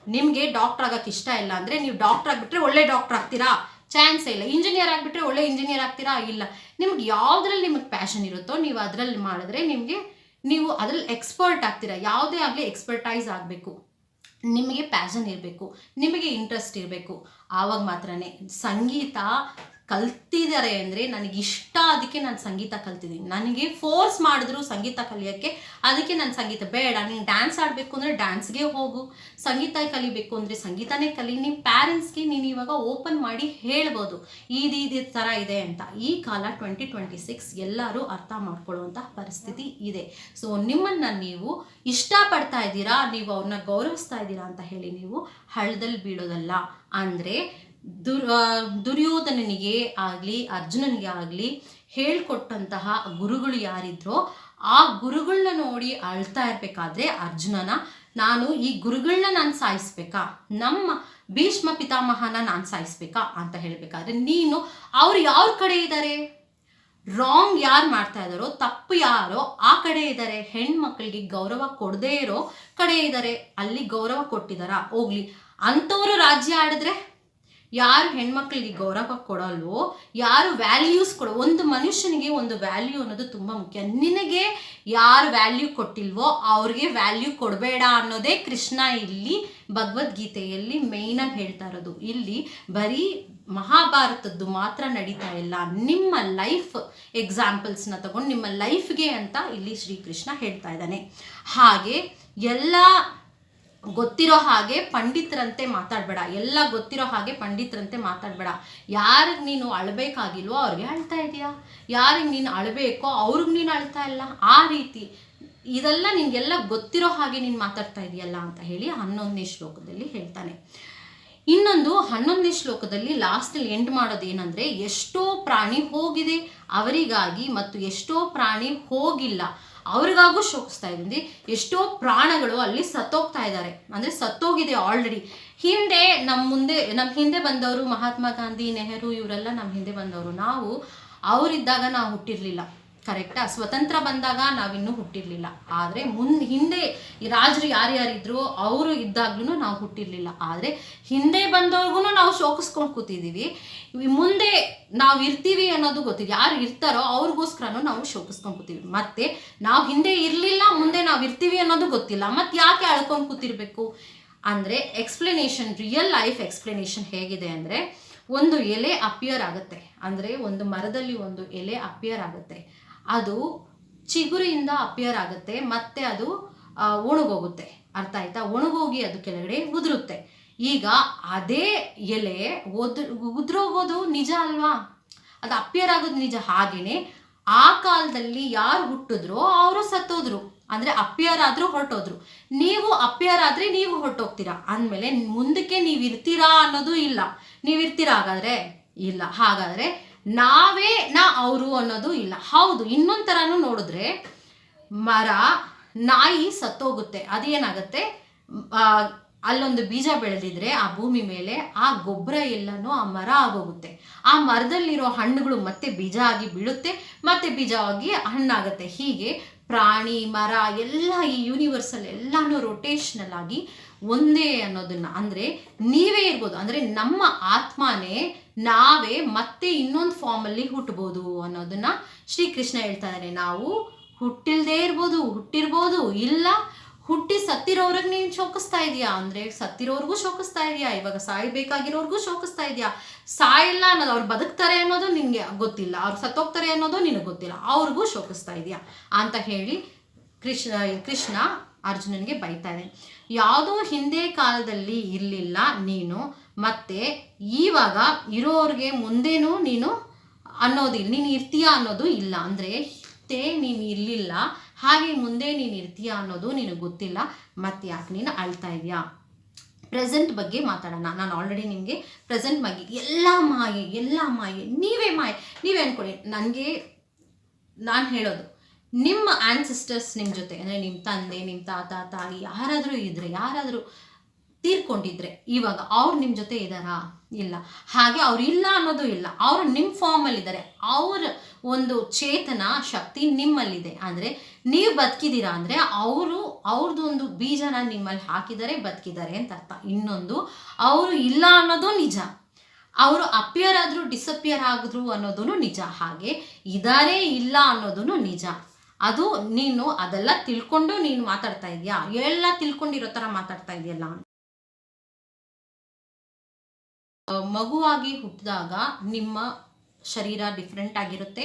ನಿಮಗೆ ಡಾಕ್ಟ್ರ್ ಆಗೋಕ್ಕೆ ಇಷ್ಟ ಇಲ್ಲ ಅಂದರೆ ನೀವು ಡಾಕ್ಟ್ರ್ ಆಗಿಬಿಟ್ರೆ ಒಳ್ಳೆ ಡಾಕ್ಟ್ರ್ ಆಗ್ತೀರಾ? ಚಾನ್ಸೇ ಇಲ್ಲ. ಇಂಜಿನಿಯರ್ ಆಗಿಬಿಟ್ರೆ ಒಳ್ಳೆ ಇಂಜಿನಿಯರ್ ಆಗ್ತೀರಾ? ಇಲ್ಲ. ನಿಮ್ಗೆ ಯಾವುದ್ರಲ್ಲಿ ನಿಮಗೆ ಪ್ಯಾಷನ್ ಇರುತ್ತೋ ನೀವು ಅದರಲ್ಲಿ ಮಾಡಿದ್ರೆ ನೀವು ಅದರಲ್ಲಿ ಎಕ್ಸ್ಪರ್ಟ್ ಆಗ್ತೀರಾ. ಯಾವುದೇ ಆಗಲಿ ಎಕ್ಸ್ಪರ್ಟೈಸ್ ಆಗಬೇಕು, ನಿಮಗೆ ಪ್ಯಾಷನ್ ಇರಬೇಕು, ನಿಮಗೆ ಇಂಟ್ರೆಸ್ಟ್ ಇರಬೇಕು. ಆವಾಗ ಮಾತ್ರನೇ. ಸಂಗೀತ ಕಲ್ತಿದ್ದಾರೆ ಅಂದರೆ ನನಗಿಷ್ಟ, ಅದಕ್ಕೆ ನಾನು ಸಂಗೀತ ಕಲ್ತಿದ್ದೀನಿ. ನನಗೆ ಫೋರ್ಸ್ ಮಾಡಿದ್ರು ಸಂಗೀತ ಕಲಿಯೋಕ್ಕೆ, ಅದಕ್ಕೆ ನಾನು ಸಂಗೀತ ಬೇಡ, ನೀನು ಡ್ಯಾನ್ಸ್ ಆಡಬೇಕು ಅಂದರೆ ಡ್ಯಾನ್ಸ್ಗೆ ಹೋಗು, ಸಂಗೀತ ಕಲಿಬೇಕು ಅಂದರೆ ಸಂಗೀತನೇ ಕಲಿ. ನಿಮ್ಮ ಪ್ಯಾರೆಂಟ್ಸ್ಗೆ ನೀನು ಇವಾಗ ಓಪನ್ ಮಾಡಿ ಹೇಳ್ಬೋದು ಇದು ಥರ ಇದೆ ಅಂತ. ಈ ಕಾಲ 2026 ಎಲ್ಲರೂ ಅರ್ಥ ಮಾಡ್ಕೊಳ್ಳುವಂಥ ಪರಿಸ್ಥಿತಿ ಇದೆ. ಸೊ ನಿಮ್ಮನ್ನು ನೀವು ಇಷ್ಟಪಡ್ತಾ ಇದ್ದೀರಾ, ನೀವು ಅವ್ರನ್ನ ಗೌರವಿಸ್ತಾ ಇದ್ದೀರಾ ಅಂತ ಹೇಳಿ ನೀವು ಹಳ್ಳದಲ್ಲಿ ಬೀಳೋದಲ್ಲ. ಅಂದರೆ ದುರ್ಯೋಧನನಿಗೆ ಆಗಲಿ ಅರ್ಜುನನಿಗೆ ಆಗಲಿ ಹೇಳ್ಕೊಟ್ಟಂತಹ ಗುರುಗಳು ಯಾರಿದ್ರೋ ಆ ಗುರುಗಳನ್ನ ನೋಡಿ ಅಳ್ತಾ ಇರಬೇಕಾದ್ರೆ ನಾನು ಈ ಗುರುಗಳನ್ನ ನಾನು ಸಾಯಿಸ್ಬೇಕಾ, ನಮ್ಮ ಭೀಷ್ಮ ಪಿತಾಮಹನ ನಾನು ಸಾಯಿಸ್ಬೇಕಾ ಅಂತ ಹೇಳಬೇಕಾದ್ರೆ ನೀನು ಅವ್ರು ಯಾವ ಕಡೆ ಇದ್ದಾರೆ, ರಾಂಗ್ ಯಾರು ಮಾಡ್ತಾ ಇದ್ದಾರೋ, ತಪ್ಪು ಯಾರೋ ಆ ಕಡೆ ಇದ್ದಾರೆ. ಹೆಣ್ಮಕ್ಳಿಗೆ ಗೌರವ ಕೊಡದೇ ಇರೋ ಕಡೆ ಇದ್ದಾರೆ, ಅಲ್ಲಿ ಗೌರವ ಕೊಟ್ಟಿದ್ದಾರಾ? ಹೋಗ್ಲಿ. ಅಂಥವರು ರಾಜ್ಯ ಆಡಿದ್ರೆ ಯಾರು ಹೆಣ್ಮಕ್ಳಿಗೆ ಗೌರವ ಕೊಡಲ್ವೋ, ಯಾರು ವ್ಯಾಲ್ಯೂಸ್ ಒಂದು ಮನುಷ್ಯನಿಗೆ ಒಂದು ವ್ಯಾಲ್ಯೂ ಅನ್ನೋದು ತುಂಬ ಮುಖ್ಯ. ನಿನಗೆ ಯಾರು ವ್ಯಾಲ್ಯೂ ಕೊಟ್ಟಿಲ್ವೋ ಅವ್ರಿಗೆ ವ್ಯಾಲ್ಯೂ ಕೊಡಬೇಡ ಅನ್ನೋದೇ ಕೃಷ್ಣ ಇಲ್ಲಿ ಭಗವದ್ಗೀತೆಯಲ್ಲಿ ಮೇಯ್ನಾಗಿ ಹೇಳ್ತಾ ಇರೋದು. ಇಲ್ಲಿ ಬರೀ ಮಹಾಭಾರತದ್ದು ಮಾತ್ರ ನಡೀತಾ ಇಲ್ಲ, ನಿಮ್ಮ ಲೈಫ್ ಎಕ್ಸಾಂಪಲ್ಸ್ನ ತಗೊಂಡು ನಿಮ್ಮ ಲೈಫ್ಗೆ ಅಂತ ಇಲ್ಲಿ ಶ್ರೀಕೃಷ್ಣ ಹೇಳ್ತಾ ಇದ್ದಾನೆ. ಹಾಗೆ ಎಲ್ಲ ಗೊತ್ತಿರೋ ಹಾಗೆ ಪಂಡಿತರಂತೆ ಮಾತಾಡಬೇಡ, ಎಲ್ಲ ಗೊತ್ತಿರೋ ಹಾಗೆ ಪಂಡಿತರಂತೆ ಮಾತಾಡಬೇಡ. ಯಾರಿಗೆ ನೀನು ಅಳಬೇಕಾಗಿಲ್ವೋ ಅವ್ರಿಗೆ ಅಳ್ತಾ ಇದೆಯಾ, ಯಾರಿಗೆ ನೀನು ಅಳಬೇಕೋ ಅವ್ರಿಗೆ ನೀನು ಅಳ್ತಾ ಇಲ್ಲ. ಆ ರೀತಿ ಇದೆಲ್ಲ ನಿನಗೆಲ್ಲ ಗೊತ್ತಿರೋ ಹಾಗೆ ನೀನು ಮಾತಾಡ್ತಾ ಇದೆಯಲ್ಲ ಅಂತ ಹೇಳಿ 11ನೇ ಶ್ಲೋಕದಲ್ಲಿ ಹೇಳ್ತಾನೆ. ಇನ್ನೊಂದು 11ನೇ ಶ್ಲೋಕದಲ್ಲಿ ಲಾಸ್ಟಲ್ಲಿ ಎಂಡ್ ಮಾಡೋದು ಏನಂದರೆ, ಎಷ್ಟೋ ಪ್ರಾಣಿ ಹೋಗಿದೆ ಅವರಿಗಾಗಿ ಮತ್ತು ಎಷ್ಟೋ ಪ್ರಾಣಿ ಹೋಗಿಲ್ಲ ಅವ್ರಿಗಾಗೂ ಶೋಕಿಸ್ತಾ ಇದ್ದೀನಿ. ಎಷ್ಟೋ ಪ್ರಾಣಗಳು ಅಲ್ಲಿ ಸತ್ತೋಗ್ತಾ ಇದ್ದಾರೆ, ಅಂದರೆ ಸತ್ತೋಗಿದೆ ಆಲ್ರೆಡಿ. ನಮ್ಮ ಹಿಂದೆ ಬಂದವರು ಮಹಾತ್ಮ ಗಾಂಧಿ, ನೆಹರು ಇವರೆಲ್ಲ ನಮ್ಮ ಹಿಂದೆ ಬಂದವರು. ನಾವು ಅವರಿದ್ದಾಗ ನಾವು ಹುಟ್ಟಿರಲಿಲ್ಲ, ಕರೆಕ್ಟಾ? ಸ್ವತಂತ್ರ ಬಂದಾಗ ನಾವಿನ್ನೂ ಹುಟ್ಟಿರಲಿಲ್ಲ. ಆದರೆ ಹಿಂದೆ ಈ ರಾಜರು ಯಾರ್ಯಾರಿದ್ರು ಅವರು ಇದ್ದಾಗ್ಲೂ ನಾವು ಹುಟ್ಟಿರಲಿಲ್ಲ. ಆದರೆ ಹಿಂದೆ ಬಂದವ್ರಿಗೂ ನಾವು ಶೋಕಿಸ್ಕೊಂಡು ಕೂತಿದ್ದೀವಿ. ಮುಂದೆ ನಾವು ಇರ್ತೀವಿ ಅನ್ನೋದು ಗೊತ್ತಿದೆ. ಯಾರು ಇರ್ತಾರೋ ಅವ್ರಿಗೋಸ್ಕರನೂ ನಾವು ಶೋಕಿಸ್ಕೊಂಡು ಕೂತೀವಿ. ಮತ್ತು ನಾವು ಹಿಂದೆ ಇರಲಿಲ್ಲ, ಮುಂದೆ ನಾವು ಇರ್ತೀವಿ ಅನ್ನೋದು ಗೊತ್ತಿಲ್ಲ. ಮತ್ತು ಯಾಕೆ ಅಳ್ಕೊಂಡು ಕೂತಿರ್ಬೇಕು ಅಂದರೆ, ಎಕ್ಸ್ಪ್ಲನೇಷನ್, ರಿಯಲ್ ಲೈಫ್ ಎಕ್ಸ್ಪ್ಲನೇಷನ್ ಹೇಗಿದೆ ಅಂದರೆ, ಒಂದು ಎಲೆ ಅಪಿಯರ್ ಆಗುತ್ತೆ, ಅಂದರೆ ಒಂದು ಮರದಲ್ಲಿ ಒಂದು ಎಲೆ ಅಪಿಯರ್ ಆಗುತ್ತೆ, ಅದು ಚಿಗುರಿಯಿಂದ ಅಪಿಯರ್ ಆಗುತ್ತೆ, ಮತ್ತೆ ಅದು ಒಣಗೋಗುತ್ತೆ. ಅರ್ಥ ಆಯ್ತಾ? ಒಣಗೋಗಿ ಅದು ಕೆಳಗಡೆ ಉದುರುತ್ತೆ. ಈಗ ಅದೇ ಎಲೆ ಉದುರೋಗೋದು ನಿಜ ಅಲ್ವಾ? ಅದು ಅಪಿಯರ್ ಆಗೋದು ನಿಜ. ಹಾಗೆಯೇ ಆ ಕಾಲದಲ್ಲಿ ಯಾರು ಹುಟ್ಟಿದ್ರೋ ಅವರು ಸತ್ತೋದ್ರು, ಅಂದರೆ ಅಪಿಯರ್ ಆದರೂ ಹೊರಟೋದ್ರು. ನೀವು ಅಪಿಯರ್ ಆದರೆ ನೀವು ಹೊರಟೋಗ್ತೀರಾ ಅಂದಮೇಲೆ ಮುಂದಕ್ಕೆ ನೀವು ಇರ್ತೀರಾ ಅನ್ನೋದು ಇಲ್ಲ. ನೀವು ಇರ್ತೀರಾ ಹಾಗಾದರೆ? ಇಲ್ಲ. ಹಾಗಾದರೆ ನಾವೇ ಅವರು ಅನ್ನೋದು ಇಲ್ಲ. ಹೌದು, ಇನ್ನೊಂದು ಥರನೂ ನೋಡಿದ್ರೆ, ಮರ, ನಾಯಿ ಸತ್ತೋಗುತ್ತೆ, ಅದೇನಾಗುತ್ತೆ, ಅಲ್ಲೊಂದು ಬೀಜ ಬೆಳೆದಿದ್ರೆ ಆ ಭೂಮಿ ಮೇಲೆ ಆ ಗೊಬ್ಬರ ಎಲ್ಲನೂ ಆ ಮರ ಆಗೋಗುತ್ತೆ. ಆ ಮರದಲ್ಲಿರೋ ಹಣ್ಣುಗಳು ಮತ್ತೆ ಬೀಜ ಆಗಿ ಬೀಳುತ್ತೆ, ಮತ್ತೆ ಬೀಜ ಆಗಿ ಹಣ್ಣಾಗುತ್ತೆ. ಹೀಗೆ ಪ್ರಾಣಿ, ಮರ ಎಲ್ಲ ಈ ಯೂನಿವರ್ಸಲ್ ಎಲ್ಲನೂ ರೊಟೇಷನಲ್ ಆಗಿ ಒಂದೇ ಅನ್ನೋದನ್ನ, ಅಂದರೆ ನೀವೇ ಇರ್ಬೋದು, ಅಂದರೆ ನಮ್ಮ ಆತ್ಮನೇ ನಾವೇ ಮತ್ತೆ ಇನ್ನೊಂದು ಫಾರ್ಮಲ್ಲಿ ಹುಟ್ಟಬಹುದು ಅನ್ನೋದನ್ನ ಶ್ರೀಕೃಷ್ಣ ಹೇಳ್ತಾ ಇದ್ದಾನೆ. ನಾವು ಹುಟ್ಟಿಲ್ದೇ ಇರ್ಬೋದು, ಹುಟ್ಟಿರ್ಬೋದು, ಇಲ್ಲ ಹುಟ್ಟಿ ಸತ್ತಿರೋರ್ಗೆ ನೀನು ಶೋಕಿಸ್ತಾ ಇದೆಯಾ ಅಂದರೆ ಸತ್ತಿರೋರ್ಗೂ ಶೋಕಿಸ್ತಾ ಇದೆಯಾ, ಇವಾಗ ಸಾಯ್ಬೇಕಾಗಿರೋರ್ಗೂ ಶೋಕಿಸ್ತಾ ಇದೆಯಾ. ಸಾಯಿಲ್ಲ ಅನ್ನೋದು, ಅವ್ರು ಬದುಕ್ತಾರೆ ಅನ್ನೋದು ನಿನಗೆ ಗೊತ್ತಿಲ್ಲ, ಅವ್ರು ಸತ್ತೋಗ್ತಾರೆ ಅನ್ನೋದು ನಿನಗೆ ಗೊತ್ತಿಲ್ಲ, ಅವ್ರಿಗೂ ಶೋಕಿಸ್ತಾ ಇದೆಯಾ ಅಂತ ಹೇಳಿ ಕೃಷ್ಣ ಅರ್ಜುನನಿಗೆ ಬೈತಾ ಇದೆ. ಯಾವುದೋ ಹಿಂದೆ ಕಾಲದಲ್ಲಿ ಇರಲಿಲ್ಲ ನೀನು, ಮತ್ತೆ ಇವಾಗ ಇರೋರಿಗೆ ಮುಂದೇನೂ ನೀನು ಅನ್ನೋದಿಲ್ಲ, ನೀನು ಇರ್ತೀಯಾ ಅನ್ನೋದು ಇಲ್ಲ. ಅಂದರೆ ನೀನು ಇರಲಿಲ್ಲ, ಹಾಗೆ ಮುಂದೆ ನೀನು ಇರ್ತೀಯಾ ಅನ್ನೋದು ನಿನಗೆ ಗೊತ್ತಿಲ್ಲ, ಮತ್ತೆ ಯಾಕೆ ನೀನು ಅಳ್ತಾ ಇದೆಯಾ? ಪ್ರೆಸೆಂಟ್ ಬಗ್ಗೆ ಮಾತಾಡೋಣ. ನಾನು ಆಲ್ರೆಡಿ ನಿಮಗೆ ಪ್ರೆಸೆಂಟ್ ಬಗ್ಗೆ ಎಲ್ಲ ಮಾಯೆ, ನೀವೇ ಅಂದ್ಕೊಳ್ಳಿ. ನಾನು ಹೇಳೋದು, ನಿಮ್ಮ ಆ್ಯನ್ಸಿಸ್ಟರ್ಸ್ ನಿಮ್ಮ ಜೊತೆ, ಅಂದರೆ ನಿಮ್ಮ ತಂದೆ, ನಿಮ್ಮ ತಾತ, ತಾಯಿ ಯಾರಾದರೂ ಇದ್ದರೆ, ಯಾರಾದರೂ ತೀರ್ಕೊಂಡಿದ್ರೆ ಇವಾಗ ಅವ್ರು ನಿಮ್ಮ ಜೊತೆ ಇದ್ದಾರಾ? ಇಲ್ಲ. ಹಾಗೆ ಅವ್ರು ಇಲ್ಲ ಅನ್ನೋದು ಇಲ್ಲ, ಅವರು ನಿಮ್ಮ ಫಾರ್ಮಲ್ಲಿದ್ದಾರೆ. ಅವ್ರ ಒಂದು ಚೇತನ ಶಕ್ತಿ ನಿಮ್ಮಲ್ಲಿದೆ. ಅಂದರೆ ನೀವು ಬದುಕಿದ್ದೀರಾ ಅಂದರೆ ಅವ್ರದ್ದು ಒಂದು ಬೀಜನ ನಿಮ್ಮಲ್ಲಿ ಹಾಕಿದರೆ ಬದುಕಿದ್ದಾರೆ ಅಂತ ಅರ್ಥ. ಇನ್ನೊಂದು, ಅವರು ಇಲ್ಲ ಅನ್ನೋದು ನಿಜ, ಅವರು ಅಪಿಯರ್ ಆದರೂ ಡಿಸಪಿಯರ್ ಆಗಿದ್ರು ಅನ್ನೋದು ನಿಜ. ಹಾಗೆ ಇದಾರೇ ಇಲ್ಲ ಅನ್ನೋದು ನಿಜ. ಅದು ನೀನು ಅದೆಲ್ಲ ತಿಳ್ಕೊಂಡು ನೀನು ಮಾತಾಡ್ತಾ ಇದೆಯಾ? ಎಲ್ಲ ತಿಳ್ಕೊಂಡಿರೋ ಥರ ಮಾತಾಡ್ತಾ ಇದೆಯಲ್ಲ. ಮಗುವಾಗಿ ಹುಟ್ಟಿದಾಗ ನಿಮ್ಮ ಶರೀರ ಡಿಫ್ರೆಂಟ್ ಆಗಿರುತ್ತೆ.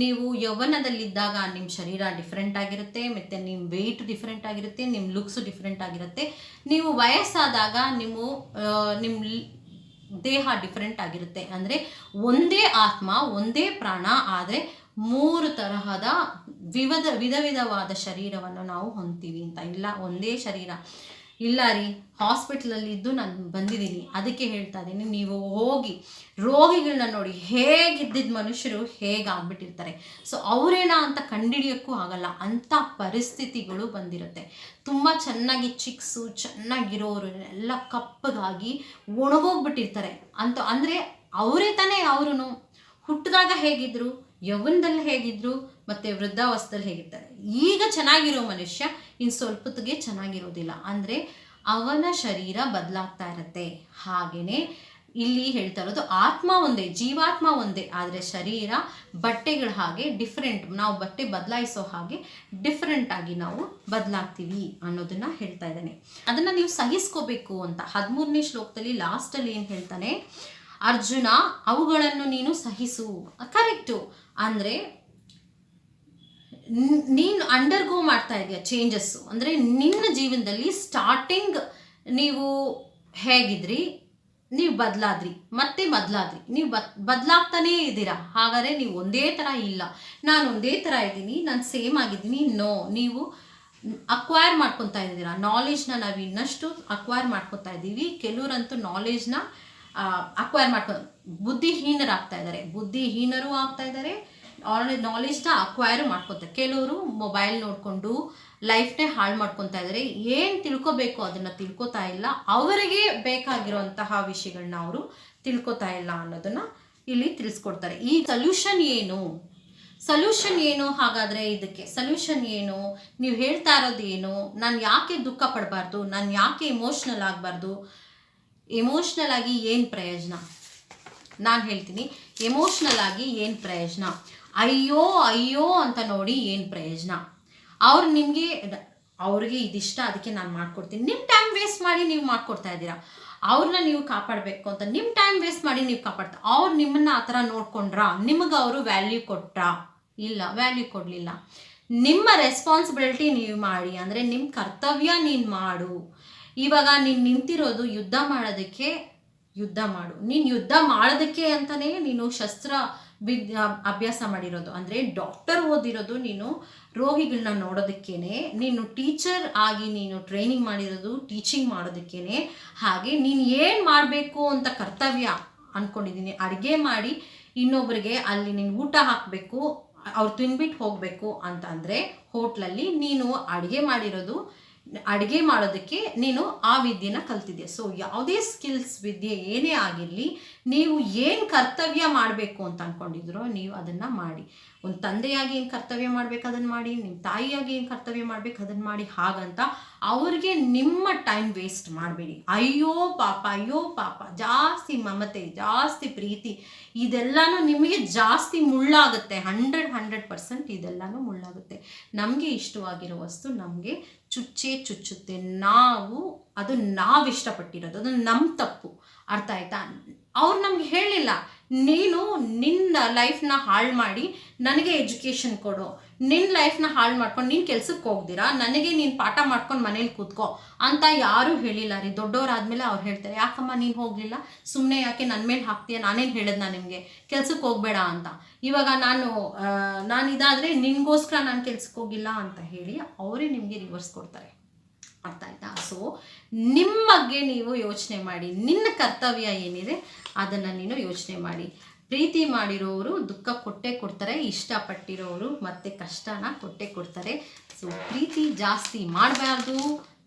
ನೀವು ಯೌವನದಲ್ಲಿದ್ದಾಗ ನಿಮ್ಮ ಶರೀರ ಡಿಫ್ರೆಂಟ್ ಆಗಿರುತ್ತೆ, ಮತ್ತು ನಿಮ್ಮ ವೆಯ್ಟ್ ಡಿಫ್ರೆಂಟ್ ಆಗಿರುತ್ತೆ, ನಿಮ್ಮ ಲುಕ್ಸು ಡಿಫ್ರೆಂಟ್ ಆಗಿರುತ್ತೆ. ನೀವು ವಯಸ್ಸಾದಾಗ ನಿಮ್ಮ ದೇಹ ಡಿಫ್ರೆಂಟ್ ಆಗಿರುತ್ತೆ. ಅಂದರೆ ಒಂದೇ ಆತ್ಮ, ಒಂದೇ ಪ್ರಾಣ, ಆದರೆ 3 ತರಹದ ವಿಧವಾದ ಶರೀರವನ್ನು ನಾವು ಹೊಂದ್ತೀವಿ ಅಂತ. ಇಲ್ಲ ಒಂದೇ ಶರೀರ ಇಲ್ಲ ರೀ, ಹಾಸ್ಪಿಟ್ಲಲ್ಲಿ ಇದ್ದು ನಾನು ಬಂದಿದ್ದೀನಿ, ಅದಕ್ಕೆ ಹೇಳ್ತಾ ಇದ್ದೀನಿ. ನೀವು ಹೋಗಿ ರೋಗಿಗಳನ್ನ ನೋಡಿ, ಹೇಗಿದ್ದಿದ್ದ ಮನುಷ್ಯರು ಹೇಗಾಗ್ಬಿಟ್ಟಿರ್ತಾರೆ. ಸೊ ಅವರೇನಾ ಅಂತ ಕಂಡುಹಿಡಿಯೋಕ್ಕೂ ಆಗಲ್ಲ, ಅಂಥ ಪರಿಸ್ಥಿತಿಗಳು ಬಂದಿರುತ್ತೆ. ತುಂಬ ಚೆನ್ನಾಗಿ ಚಿಕ್ಸು ಚೆನ್ನಾಗಿರೋರು ಎಲ್ಲ ಕಪ್ಪಗಾಗಿ ಒಣಗೋಗ್ಬಿಟ್ಟಿರ್ತಾರೆ ಅಂತ. ಅಂದರೆ ಅವರೇ ತಾನೇ, ಅವರು ಹುಟ್ಟಿದಾಗ ಹೇಗಿದ್ರು, ಯೌವನದಲ್ಲಿ ಹೇಗಿದ್ರು, ಮತ್ತು ವೃದ್ಧಾವಸ್ಥೆಯಲ್ಲಿ ಹೇಗಿರ್ತಾರೆ. ಈಗ ಚೆನ್ನಾಗಿರೋ ಮನುಷ್ಯ ಇನ್ನು ಸ್ವಲ್ಪತ್ತಿಗೆ ಚೆನ್ನಾಗಿರೋದಿಲ್ಲ, ಅಂದರೆ ಅವನ ಶರೀರ ಬದಲಾಗ್ತಾ ಇರುತ್ತೆ. ಹಾಗೆಯೇ ಇಲ್ಲಿ ಹೇಳ್ತಾ ಇರೋದು, ಆತ್ಮ ಒಂದೇ, ಜೀವಾತ್ಮ ಒಂದೇ, ಆದರೆ ಶರೀರ ಬಟ್ಟೆಗಳ ಹಾಗೆ ಡಿಫ್ರೆಂಟ್. ನಾವು ಬಟ್ಟೆ ಬದಲಾಯಿಸೋ ಹಾಗೆ ಡಿಫ್ರೆಂಟ್ ಆಗಿ ನಾವು ಬದಲಾಗ್ತೀವಿ ಅನ್ನೋದನ್ನ ಹೇಳ್ತಾ ಇದ್ದಾನೆ. ಅದನ್ನು ನೀವು ಸಹಿಸ್ಕೋಬೇಕು ಅಂತ 13ನೇ ಶ್ಲೋಕದಲ್ಲಿ ಲಾಸ್ಟಲ್ಲಿ ಏನು ಹೇಳ್ತಾನೆ, ಅರ್ಜುನ ಅವುಗಳನ್ನು ನೀನು ಸಹಿಸು. ಕರೆಕ್ಟು, ಅಂದರೆ ನೀನು ಅಂಡರ್ಗೋ ಮಾಡ್ತಾ ಇದೆಯಾ ಚೇಂಜಸ್ಸು. ಅಂದರೆ ನಿನ್ನ ಜೀವನದಲ್ಲಿ ಸ್ಟಾರ್ಟಿಂಗ್ ನೀವು ಹೇಗಿದ್ರಿ, ನೀವು ಬದಲಾದ್ರಿ, ನೀವು ಬದಲಾಗ್ತಾನೇ ಇದ್ದೀರಾ. ಹಾಗಾದರೆ ನೀವು ಒಂದೇ ಥರ ಇಲ್ಲ. ನಾನು ಒಂದೇ ಥರ ಇದ್ದೀನಿ, ನಾನು ಸೇಮ್ ಆಗಿದ್ದೀನಿ. ನೋ, ನೀವು ಅಕ್ವೈರ್ ಮಾಡ್ಕೊತಾ ಇದ್ದೀರಾ. ನಾಲೆಜ್ನ ನಾವು ಇನ್ನಷ್ಟು ಅಕ್ವೈರ್ ಮಾಡ್ಕೊತಾ ಇದ್ದೀವಿ. ಕೆಲವರಂತೂ ನಾಲೆಜ್ನ ಅಕ್ವೈರ್ ಬುದ್ಧಿಹೀನರಾಗ್ತಾ ಇದ್ದಾರೆ, ಬುದ್ಧಿಹೀನರು ಆಗ್ತಾ ಇದ್ದಾರೆ, ನಾಲೆಜ್ನ ಅಕ್ವೈರ್ ಮಾಡ್ಕೊತಾರೆ. ಕೆಲವರು ಮೊಬೈಲ್ ನೋಡಿಕೊಂಡು ಲೈಫ್ನೇ ಹಾಳು ಮಾಡ್ಕೊತಾ ಇದ್ದಾರೆ. ಏನು ತಿಳ್ಕೊಬೇಕು ಅದನ್ನು ತಿಳ್ಕೊತಾ ಇಲ್ಲ, ಅವರಿಗೆ ಬೇಕಾಗಿರುವಂತಹ ವಿಷಯಗಳನ್ನ ಅವರು ತಿಳ್ಕೊತಾ ಇಲ್ಲ ಅನ್ನೋದನ್ನು ಇಲ್ಲಿ ತಿಳಿಸ್ಕೊಡ್ತಾರೆ. ಈ ಸೊಲ್ಯೂಷನ್ ಏನು ಹಾಗಾದರೆ ಇದಕ್ಕೆ ಸೊಲ್ಯೂಷನ್ ಏನು? ನೀವು ಹೇಳ್ತಾ ಇರೋದು ಏನು? ನಾನು ಯಾಕೆ ದುಃಖ ಪಡಬಾರ್ದು, ನಾನು ಯಾಕೆ ಎಮೋಷ್ನಲ್ ಆಗಬಾರ್ದು, ಎಮೋಷ್ನಲ್ ಆಗಿ ಏನು ಪ್ರಯೋಜನ? ನಾನು ಹೇಳ್ತೀನಿ, ಎಮೋಷ್ನಲ್ ಆಗಿ ಏನು ಪ್ರಯೋಜನ? ಅಯ್ಯೋ ಅಂತ ನೋಡಿ ಏನು ಪ್ರಯೋಜನ? ಅವ್ರಿಗೆ ಇದಿಷ್ಟ ಅದಕ್ಕೆ ನಾನು ಮಾಡ್ಕೊಡ್ತೀನಿ. ನಿಮ್ಮ ಟೈಮ್ ವೇಸ್ಟ್ ಮಾಡಿ ನೀವು ಮಾಡ್ಕೊಡ್ತಾ ಇದ್ದೀರಾ. ಅವ್ರನ್ನ ನೀವು ಕಾಪಾಡಬೇಕು ಅಂತ ನಿಮ್ಮ ಟೈಮ್ ವೇಸ್ಟ್ ಮಾಡಿ ನೀವು ಕಾಪಾಡ್ತಾ, ಅವ್ರು ನಿಮ್ಮನ್ನು ಆ ಥರ ನೋಡ್ಕೊಂಡ್ರಾ? ನಿಮಗೆ ಅವರು ವ್ಯಾಲ್ಯೂ ಕೊಟ್ರಾ? ಇಲ್ಲ, ವ್ಯಾಲ್ಯೂ ಕೊಡಲಿಲ್ಲ. ನಿಮ್ಮ ರೆಸ್ಪಾನ್ಸಿಬಿಲಿಟಿ ನೀವು ಮಾಡಿ, ಅಂದರೆ ನಿಮ್ಮ ಕರ್ತವ್ಯ ನೀನು ಮಾಡು. ಇವಾಗ ನೀನು ನಿಂತಿರೋದು ಯುದ್ಧ ಮಾಡೋದಕ್ಕೆ, ಯುದ್ಧ ಮಾಡು. ನೀನು ಯುದ್ಧ ಮಾಡೋದಕ್ಕೆ ಅಂತಲೇ ನೀನು ಶಸ್ತ್ರ ಅಭ್ಯಾಸ ಮಾಡಿರೋದು, ಅಂದರೆ ಡಾಕ್ಟರ್ ಓದಿರೋದು ನೀನು ರೋಗಿಗಳನ್ನ ನೋಡೋದಕ್ಕೇನೆ, ನೀನು ಟೀಚರ್ ಆಗಿ ನೀನು ಟ್ರೈನಿಂಗ್ ಮಾಡಿರೋದು ಟೀಚಿಂಗ್ ಮಾಡೋದಕ್ಕೇನೆ. ಹಾಗೆ ನೀನು ಏನು ಮಾಡಬೇಕು ಅಂತ ಕರ್ತವ್ಯ ಅಂದ್ಕೊಂಡಿದ್ದೀನಿ, ಅಡುಗೆ ಮಾಡಿ ಇನ್ನೊಬ್ಬರಿಗೆ ಅಲ್ಲಿ ನೀನು ಊಟ ಹಾಕಬೇಕು, ಅವ್ರು ತಿನ್ಬಿಟ್ಟು ಹೋಗಬೇಕು ಅಂತ ಅಂದರೆ ಹೋಟ್ಲಲ್ಲಿ ನೀನು ಅಡುಗೆ ಮಾಡೋದಕ್ಕೆ ನೀನು ಆ ವಿದ್ಯೆನ ಕಲ್ತಿದ್ದೆ. ಸೊ ಯಾವುದೇ ಸ್ಕಿಲ್ಸ್ ವಿದ್ಯೆ ಏನೇ ಆಗಿರಲಿ, ನೀವು ಏನು ಕರ್ತವ್ಯ ಮಾಡಬೇಕು ಅಂತ ಅಂದ್ಕೊಂಡಿದ್ರೋ ನೀವು ಅದನ್ನು ಮಾಡಿ. ಒಂದು ತಂದೆಯಾಗಿ ಏನು ಕರ್ತವ್ಯ ಮಾಡಬೇಕು ಅದನ್ನು ಮಾಡಿ, ನಿಮ್ಮ ತಾಯಿಯಾಗಿ ಏನು ಕರ್ತವ್ಯ ಮಾಡಬೇಕು ಅದನ್ನು ಮಾಡಿ. ಹಾಗಂತ ಅವ್ರಿಗೆ ನಿಮ್ಮ ಟೈಮ್ ವೇಸ್ಟ್ ಮಾಡಬೇಡಿ. ಅಯ್ಯೋ ಪಾಪ, ಜಾಸ್ತಿ ಮಮತೆ, ಜಾಸ್ತಿ ಪ್ರೀತಿ, ಇದೆಲ್ಲನೂ ನಿಮಗೆ ಜಾಸ್ತಿ ಮುಳ್ಳಾಗುತ್ತೆ. 100% ಇದೆಲ್ಲನೂ ಮುಳ್ಳಾಗುತ್ತೆ. ನಮಗೆ ಇಷ್ಟವಾಗಿರೋ ವಸ್ತು ನಮಗೆ ಚುಚ್ಚುತ್ತೆ. ನಾವು ಇಷ್ಟಪಟ್ಟಿರೋದು, ಅದು ನಮ್ಮ ತಪ್ಪು. ಅರ್ಥ ಆಯ್ತಾ? ಅವ್ರು ನಮ್ಗೆ ಹೇಳಿಲ್ಲ, ನೀನು ನಿನ್ನ ಲೈಫ್ನ ಹಾಳು ಮಾಡಿ ನನಗೆ ಎಜುಕೇಷನ್ ಕೊಡು, ನಿನ್ನ ಲೈಫ್ನ ಹಾಳು ಮಾಡ್ಕೊಂಡು ನೀನು ಕೆಲ್ಸಕ್ಕೆ ಹೋಗ್ದಿರಾ ನನಗೆ ನೀನು ಪಾಠ ಮಾಡ್ಕೊಂಡು ಮನೇಲಿ ಕೂತ್ಕೋ ಅಂತ ಯಾರೂ ಹೇಳಿಲ್ಲ ರೀ. ದೊಡ್ಡವರಾದ್ಮೇಲೆ ಅವ್ರು ಹೇಳ್ತಾರೆ, ಯಾಕಮ್ಮ ನೀನು ಹೋಗಲಿಲ್ಲ, ಸುಮ್ಮನೆ ಯಾಕೆ ನನ್ನ ಮೇಲೆ ಹಾಕ್ತೀಯ, ನಾನೇನು ಹೇಳಿದ್ನ ನಿಮಗೆ ಕೆಲ್ಸಕ್ಕೆ ಹೋಗಬೇಡ ಅಂತ. ಇವಾಗ ನಾನು ಇದಾದರೆ ನಿನಗೋಸ್ಕರ ನಾನು ಕೆಲ್ಸಕ್ಕೆ ಹೋಗಿಲ್ಲ ಅಂತ ಹೇಳಿ ಅವರೇ ನಿಮಗೆ ರಿವರ್ಸ್ ಕೊಡ್ತಾರೆ. ಅರ್ಥ ಆಯ್ತಾ? ಸೊ ನಿಮ್ಮ ಬಗ್ಗೆ ನೀವು ಯೋಚನೆ ಮಾಡಿ, ನಿನ್ನ ಕರ್ತವ್ಯ ಏನಿದೆ ಅದನ್ನು ನೀನು ಯೋಚನೆ ಮಾಡಿ. ಪ್ರೀತಿ ಮಾಡಿರೋರು ದುಃಖ ಕೊಟ್ಟೇ ಕೊಡ್ತಾರೆ, ಇಷ್ಟಪಟ್ಟಿರೋರು ಮತ್ತೆ ಕಷ್ಟನ ಕೊಟ್ಟೇ ಕೊಡ್ತಾರೆ. ಸೊ ಪ್ರೀತಿ ಜಾಸ್ತಿ ಮಾಡಬಾರ್ದು.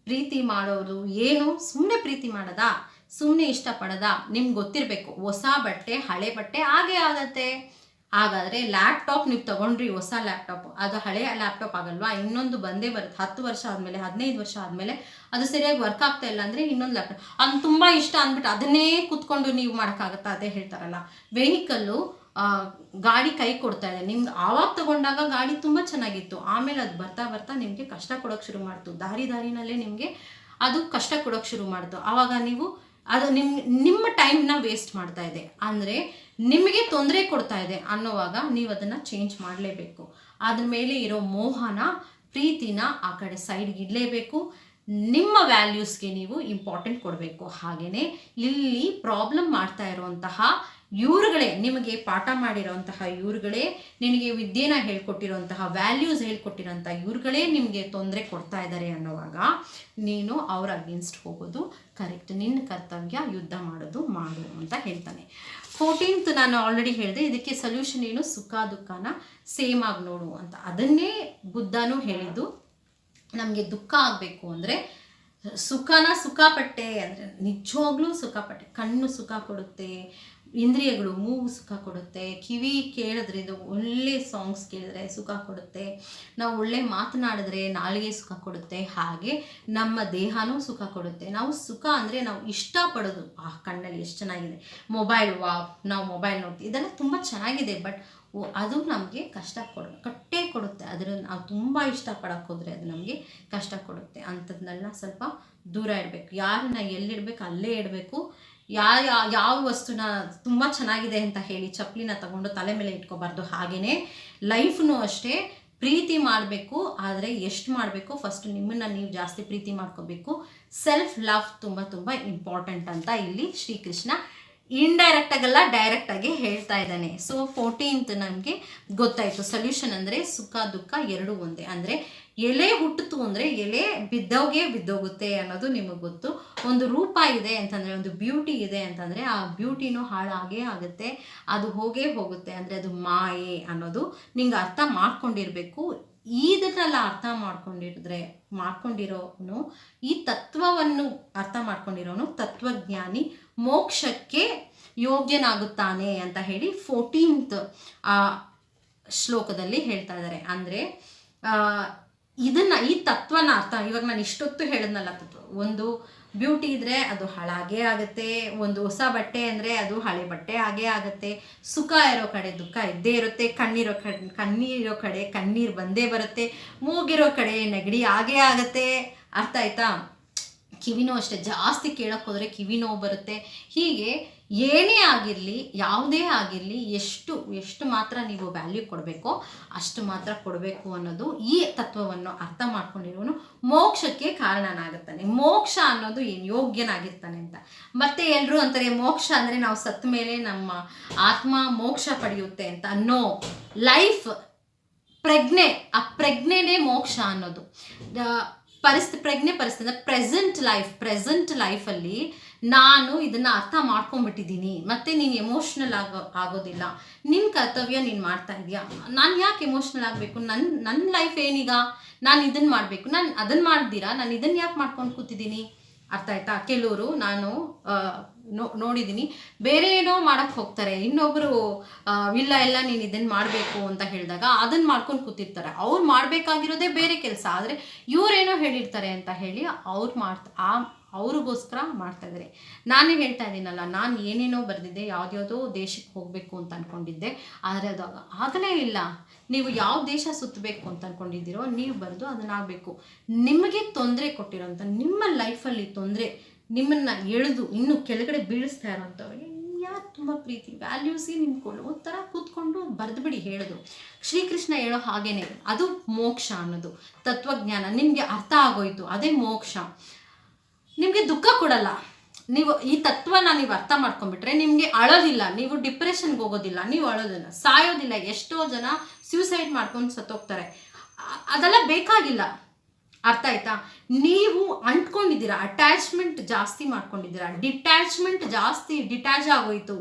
ಪ್ರೀತಿ ಮಾಡೋರು ಏನು ಸುಮ್ಮನೆ ಪ್ರೀತಿ ಮಾಡೋದಾ, ಸುಮ್ಮನೆ ಇಷ್ಟಪಡೋದಾ? ನಿಮ್ಗೆ ಗೊತ್ತಿರಬೇಕು, ಹೊಸ ಬಟ್ಟೆ ಹಳೆ ಬಟ್ಟೆ ಹಾಗೆ ಆಗತ್ತೆ. ಹಾಗಾದರೆ ಲ್ಯಾಪ್ಟಾಪ್ ನೀವು ತೊಗೊಂಡ್ರಿ, ಹೊಸ ಲ್ಯಾಪ್ಟಾಪ್, ಅದು ಹಳೆಯ ಲ್ಯಾಪ್ಟಾಪ್ ಆಗಲ್ವಾ? ಇನ್ನೊಂದು ಬಂದೇ ಬರುತ್ತೆ. 10 ವರ್ಷ ಆದಮೇಲೆ, 15 ವರ್ಷ ಆದಮೇಲೆ ಅದು ಸರಿಯಾಗಿ ವರ್ಕ್ ಆಗ್ತಾ ಇಲ್ಲ ಅಂದರೆ ಇನ್ನೊಂದು ಲ್ಯಾಪ್ಟಾಪ್, ಅದು ತುಂಬ ಇಷ್ಟ ಅಂದ್ಬಿಟ್ಟು ಅದನ್ನೇ ಕೂತ್ಕೊಂಡು ನೀವು ಮಾಡೋಕ್ಕಾಗತ್ತಾ? ಅದೇ ಹೇಳ್ತಾರಲ್ಲ, ವೆಹಿಕಲ್ಲು ಗಾಡಿ ಕೈ ಕೊಡ್ತಾ ಇದೆ ನಿಮ್ಗೆ. ಆವಾಗ ತೊಗೊಂಡಾಗ ಗಾಡಿ ತುಂಬ ಚೆನ್ನಾಗಿತ್ತು, ಆಮೇಲೆ ಅದು ಬರ್ತಾ ನಿಮಗೆ ಕಷ್ಟ ಕೊಡೋಕ್ಕೆ ಶುರು ಮಾಡ್ತು. ದಾರಿನಲ್ಲೇ ನಿಮಗೆ ಅದು ಕಷ್ಟ ಕೊಡೋಕ್ಕೆ ಶುರು ಮಾಡ್ತು. ಆವಾಗ ನೀವು ಅದು ನಿಮ್ಮ ಟೈಮ್ನ ವೇಸ್ಟ್ ಮಾಡ್ತಾ ಇದೆ, ಅಂದರೆ ನಿಮಗೆ ತೊಂದರೆ ಕೊಡ್ತಾ ಇದೆ ಅನ್ನೋವಾಗ ನೀವು ಅದನ್ನು ಚೇಂಜ್ ಮಾಡಲೇಬೇಕು. ಅದ್ರ ಮೇಲೆ ಇರೋ ಮೋಹನ, ಪ್ರೀತಿನ ಆ ಕಡೆ ಸೈಡ್ಗೆ ಇಡಲೇಬೇಕು. ನಿಮ್ಮ ವ್ಯಾಲ್ಯೂಸ್ಗೆ ನೀವು ಇಂಪಾರ್ಟೆಂಟ್ ಕೊಡಬೇಕು. ಹಾಗೆಯೇ ಇಲ್ಲಿ ಪ್ರಾಬ್ಲಮ್ ಮಾಡ್ತಾ ಇರುವಂತಹ ಇವ್ರುಗಳೇ, ನಿಮಗೆ ಪಾಠ ಮಾಡಿರೋಂತಹ ಇವ್ರುಗಳೇ, ನಿನಗೆ ವಿದ್ಯೆನ ಹೇಳ್ಕೊಟ್ಟಿರೋಂತಹ, ವ್ಯಾಲ್ಯೂಸ್ ಹೇಳ್ಕೊಟ್ಟಿರೋಂಥ ಇವ್ರುಗಳೇ ನಿಮಗೆ ತೊಂದರೆ ಕೊಡ್ತಾ ಇದ್ದಾರೆ ಅನ್ನೋವಾಗ ನೀನು ಅವ್ರ ಅಗೇನ್ಸ್ಟ್ ಹೋಗೋದು ಕರೆಕ್ಟ್. ನಿನ್ನ ಕರ್ತವ್ಯ ಯುದ್ಧ ಮಾಡೋದು ಮಾಡು ಅಂತ ಹೇಳ್ತಾನೆ. 14th ನಾನು ಆಲ್ರೆಡಿ ಹೇಳಿದೆ, ಇದಕ್ಕೆ ಸೊಲ್ಯೂಷನ್ ಏನು? ಸುಖ ದುಃಖನ ಸೇಮ್ ಆಗಿ ನೋಡು ಅಂತ. ಅದನ್ನೇ ಬುದ್ಧನೂ ಹೇಳಿದ್ದು. ನಮಗೆ ದುಃಖ ಆಗಬೇಕು ಅಂದರೆ ಸುಖಪಟ್ಟೆ ಅಂದರೆ ನಿಜವಾಗ್ಲೂ ಸುಖಪಟ್ಟೆ. ಕಣ್ಣು ಸುಖ ಕೊಡುತ್ತೆ, ಇಂದ್ರಿಯಗಳು, ಮೂಗು ಸುಖ ಕೊಡುತ್ತೆ, ಕಿವಿ ಕೇಳಿದ್ರಿಂದ ಒಳ್ಳೆ ಸಾಂಗ್ಸ್ ಕೇಳಿದ್ರೆ ಸುಖ ಕೊಡುತ್ತೆ, ನಾವು ಒಳ್ಳೆ ಮಾತನಾಡಿದ್ರೆ ನಾಲಿಗೆ ಸುಖ ಕೊಡುತ್ತೆ, ಹಾಗೆ ನಮ್ಮ ದೇಹನೂ ಸುಖ ಕೊಡುತ್ತೆ. ನಾವು ಸುಖ ಅಂದರೆ ನಾವು ಇಷ್ಟಪಡೋದು, ಕಣ್ಣಲ್ಲಿ ಎಷ್ಟು ಚೆನ್ನಾಗಿದೆ, ನಾವು ಮೊಬೈಲ್ ನೋಡ್ತೀವಿ, ಇದೆಲ್ಲ ತುಂಬ ಚೆನ್ನಾಗಿದೆ, ಬಟ್ ಅದು ನಮಗೆ ಕಷ್ಟ ಕಟ್ಟೇ ಕೊಡುತ್ತೆ. ಅದನ್ನು ನಾವು ತುಂಬ ಇಷ್ಟಪಡೋಕೆ ಹೋದರೆ ಅದು ನಮಗೆ ಕಷ್ಟ ಕೊಡುತ್ತೆ. ಅಂಥದ್ದನ್ನೆಲ್ಲ ಸ್ವಲ್ಪ ದೂರ ಇಡಬೇಕು. ಯಾರನ್ನ ಎಲ್ಲಿಡಬೇಕು ಅಲ್ಲೇ ಇಡಬೇಕು. ಯಾವ ವಸ್ತುನ ತುಂಬ ಚೆನ್ನಾಗಿದೆ ಅಂತ ಹೇಳಿ ಚಪ್ಪಲಿನ ತಗೊಂಡು ತಲೆ ಮೇಲೆ ಇಟ್ಕೋಬಾರ್ದು. ಹಾಗೆಯೇ ಲೈಫ್ನೂ ಅಷ್ಟೇ, ಪ್ರೀತಿ ಮಾಡಬೇಕು, ಆದರೆ ಎಷ್ಟು ಮಾಡಬೇಕು, ಫಸ್ಟ್ ನಿಮ್ಮನ್ನು ನೀವು ಜಾಸ್ತಿ ಪ್ರೀತಿ ಮಾಡ್ಕೋಬೇಕು. ಸೆಲ್ಫ್ ಲವ್ ತುಂಬ ತುಂಬ ಇಂಪಾರ್ಟೆಂಟ್ ಅಂತ ಇಲ್ಲಿ ಶ್ರೀಕೃಷ್ಣ ಇಂಡೈರೆಕ್ಟ್ ಆಗಲ್ಲ, ಡೈರೆಕ್ಟ್ ಆಗಿ ಹೇಳ್ತಾ ಇದ್ದಾನೆ. ಸೊ 14th ನಮಗೆ ಗೊತ್ತಾಯ್ತು ಸೊಲ್ಯೂಷನ್ ಅಂದರೆ ಸುಖ ದುಃಖ ಎರಡೂ ಒಂದೇ. ಅಂದರೆ ಎಲೆ ಹುಟ್ಟಿತು ಅಂದರೆ ಎಲೆ ಬಿದ್ದೋಗುತ್ತೆ ಅನ್ನೋದು ನಿಮಗೆ ಗೊತ್ತು. ಒಂದು ರೂಪ ಇದೆ ಅಂತಂದರೆ, ಒಂದು ಬ್ಯೂಟಿ ಇದೆ ಅಂತಂದರೆ ಆ ಬ್ಯೂಟಿನೂ ಹಾಳಾಗೇ ಆಗುತ್ತೆ, ಅದು ಹೋಗುತ್ತೆ. ಅಂದರೆ ಅದು ಮಾಯೆ ಅನ್ನೋದು ನಿಂಗೆ ಅರ್ಥ ಮಾಡ್ಕೊಂಡಿರಬೇಕು. ಇದನ್ನೆಲ್ಲ ಅರ್ಥ ಮಾಡ್ಕೊಂಡಿರೋನು, ಈ ತತ್ವವನ್ನು ಅರ್ಥ ಮಾಡ್ಕೊಂಡಿರೋನು ತತ್ವಜ್ಞಾನಿ, ಮೋಕ್ಷಕ್ಕೆ ಯೋಗ್ಯನಾಗುತ್ತಾನೆ ಅಂತ ಹೇಳಿ 14th ಶ್ಲೋಕದಲ್ಲಿ ಹೇಳ್ತಾ ಇದ್ದಾರೆ. ಅಂದರೆ ಈ ತತ್ವನ ಅರ್ಥ, ಇವಾಗ ನಾನು ಇಷ್ಟೊತ್ತು ಹೇಳಿದ್ನಲ್ಲ, ತತ್ವ ಒಂದು ಬ್ಯೂಟಿ ಇದ್ರೆ ಅದು ಹಾಳಾಗೇ ಆಗುತ್ತೆ, ಒಂದು ಹೊಸ ಬಟ್ಟೆ ಅಂದರೆ ಅದು ಹಳೆ ಬಟ್ಟೆ ಆಗೇ ಆಗುತ್ತೆ, ಸುಖ ಇರೋ ಕಡೆ ದುಃಖ ಇದ್ದೇ ಇರುತ್ತೆ, ಕಣ್ಣೀರೋ ಕಡೆ ಕಣ್ಣೀರು ಬಂದೇ ಬರುತ್ತೆ, ಮೂಗಿರೋ ಕಡೆ ನೆಗಡಿ ಆಗೇ ಆಗುತ್ತೆ. ಅರ್ಥ ಆಯ್ತಾ? ಕಿವಿನೋ ಅಷ್ಟೇ, ಜಾಸ್ತಿ ಕೇಳಕ್ಕೆ ಹೋದರೆ ಕಿವಿ ನೋವು ಬರುತ್ತೆ. ಹೀಗೆ ಏನೇ ಆಗಿರಲಿ, ಯಾವುದೇ ಆಗಿರಲಿ, ಎಷ್ಟು ಮಾತ್ರ ನೀವು ವ್ಯಾಲ್ಯೂ ಕೊಡಬೇಕೋ ಅಷ್ಟು ಮಾತ್ರ ಕೊಡಬೇಕು ಅನ್ನೋದು ಈ ತತ್ವವನ್ನು ಅರ್ಥ ಮಾಡ್ಕೊಂಡಿರೋನು ಮೋಕ್ಷಕ್ಕೆ ಕಾರಣನಾಗುತ್ತಾನೆ. ಮೋಕ್ಷ ಅನ್ನೋದು ಏನು ಯೋಗ್ಯನಾಗಿರ್ತಾನೆ ಅಂತ. ಮತ್ತೆ ಎಲ್ಲರೂ ಅಂತಾರೆ ಮೋಕ್ಷ ಅಂದರೆ ನಾವು ಸತ್ತ ಮೇಲೆ ನಮ್ಮ ಆತ್ಮ ಮೋಕ್ಷ ಪಡೆಯುತ್ತೆ ಅಂತ. ನೋ, ಲೈಫ್ ಪ್ರಜ್ಞೆ, ಆ ಪ್ರಜ್ಞೆನೇ ಮೋಕ್ಷ ಅನ್ನೋದು. ಪ್ರಜ್ಞೆ ಪರಿಸ್ಥಿತಿ, ಪ್ರೆಸೆಂಟ್ ಲೈಫಲ್ಲಿ ನಾನು ಇದನ್ನು ಅರ್ಥ ಮಾಡ್ಕೊಂಡ್ಬಿಟ್ಟಿದ್ದೀನಿ. ಮತ್ತು ನೀನು ಎಮೋಷ್ನಲ್ ಆಗೋದಿಲ್ಲ, ನಿನ್ನ ಕರ್ತವ್ಯ ನೀನು ಮಾಡ್ತಾ ಇದೆಯಾ. ನಾನು ಯಾಕೆ ಎಮೋಷ್ನಲ್ ಆಗಬೇಕು? ನನ್ನ ಲೈಫ್ ಏನೀಗ? ನಾನು ಇದನ್ನು ಮಾಡಬೇಕು, ನಾನು ಅದನ್ನು ಮಾಡ್ದಿರಾ ನಾನು ಇದನ್ನು ಯಾಕೆ ಮಾಡ್ಕೊಂಡು ಕೂತಿದ್ದೀನಿ? ಅರ್ಥ ಆಯ್ತಾ? ಕೆಲವರು ನಾನು ನೋಡಿದ್ದೀನಿ, ಬೇರೆ ಏನೋ ಮಾಡೋಕ್ಕೆ ಹೋಗ್ತಾರೆ, ಇನ್ನೊಬ್ಬರು ಇಲ್ಲ ನೀನು ಇದನ್ನು ಮಾಡಬೇಕು ಅಂತ ಹೇಳಿದಾಗ ಅದನ್ನು ಮಾಡ್ಕೊಂಡು ಕೂತಿರ್ತಾರೆ. ಅವ್ರು ಮಾಡಬೇಕಾಗಿರೋದೇ ಬೇರೆ ಕೆಲಸ, ಆದರೆ ಇವರೇನೋ ಹೇಳಿರ್ತಾರೆ ಅಂತ ಹೇಳಿ ಅವ್ರಿಗೋಸ್ಕರ ಮಾಡ್ತಾ ಇದ್ದಾರೆ. ನಾನೇ ಹೇಳ್ತಾ ಇದ್ದೀನಲ್ಲ, ನಾನು ಏನೇನೋ ಬರೆದಿದ್ದೆ, ಯಾವುದ್ಯಾವುದೋ ದೇಶಕ್ಕೆ ಹೋಗಬೇಕು ಅಂತ ಅಂದ್ಕೊಂಡಿದ್ದೆ, ಆದರೆ ಅದು ಆಗಲೇ ಇಲ್ಲ. ನೀವು ಯಾವ ದೇಶ ಸುತ್ತಬೇಕು ಅಂತ ಅಂದ್ಕೊಂಡಿದ್ದೀರೋ ನೀವು ಬರೆದು ಅದನ್ನಾಗಬೇಕು. ನಿಮಗೆ ತೊಂದರೆ ಕೊಟ್ಟಿರೋಂಥ, ನಿಮ್ಮ ಲೈಫಲ್ಲಿ ತೊಂದರೆ ನಿಮ್ಮನ್ನು ಎಳೆದು ಇನ್ನೂ ಕೆಳಗಡೆ ಬೀಳಿಸ್ತಾ ಇರೋಂಥವ್ರಿಗೆ ಯಾರು ತುಂಬ ಪ್ರೀತಿ ವ್ಯಾಲ್ಯೂಸಿ ನಿಮ್ಕೊಳ್ಳು ಒಂಥರ ಕೂತ್ಕೊಂಡು ಬರೆದುಬಿಡಿ. ಹೇಳಿದ್ರು ಶ್ರೀಕೃಷ್ಣ ಹೇಳೋ ಹಾಗೇನೆ, ಅದು ಮೋಕ್ಷ ಅನ್ನೋದು ತತ್ವಜ್ಞಾನ. ನಿಮಗೆ ಅರ್ಥ ಆಗೋಯ್ತು, ಅದೇ ಮೋಕ್ಷ. ನಿಮಗೆ ದುಃಖ ಕೊಡಲ್ಲ. ನೀವು ಈ ತತ್ವನ ನೀವು ಅರ್ಥ ಮಾಡ್ಕೊಂಡ್ಬಿಟ್ರೆ ನಿಮಗೆ ಅಳೋದಿಲ್ಲ, ನೀವು ಡಿಪ್ರೆಷನ್ಗೆ ಹೋಗೋದಿಲ್ಲ, ನೀವು ಅಳೋದಿಲ್ಲ, ಸಾಯೋದಿಲ್ಲ. ಎಷ್ಟೋ ಜನ ಸ್ಯೂಸೈಡ್ ಮಾಡ್ಕೊಂಡು ಸತ್ತೋಗ್ತಾರೆ. ಅದೆಲ್ಲ ಬೇಕಾಗಿಲ್ಲ. ಅರ್ಥ ಆಯ್ತಾ? ನೀವು ಅಂಟ್ಕೊಂಡಿದ್ದೀರಾ, ಅಟ್ಯಾಚ್ಮೆಂಟ್ ಜಾಸ್ತಿ ಮಾಡ್ಕೊಂಡಿದ್ದೀರಾ, ಡಿಟ್ಯಾಚ್ ಆಗೋಯ್ತು.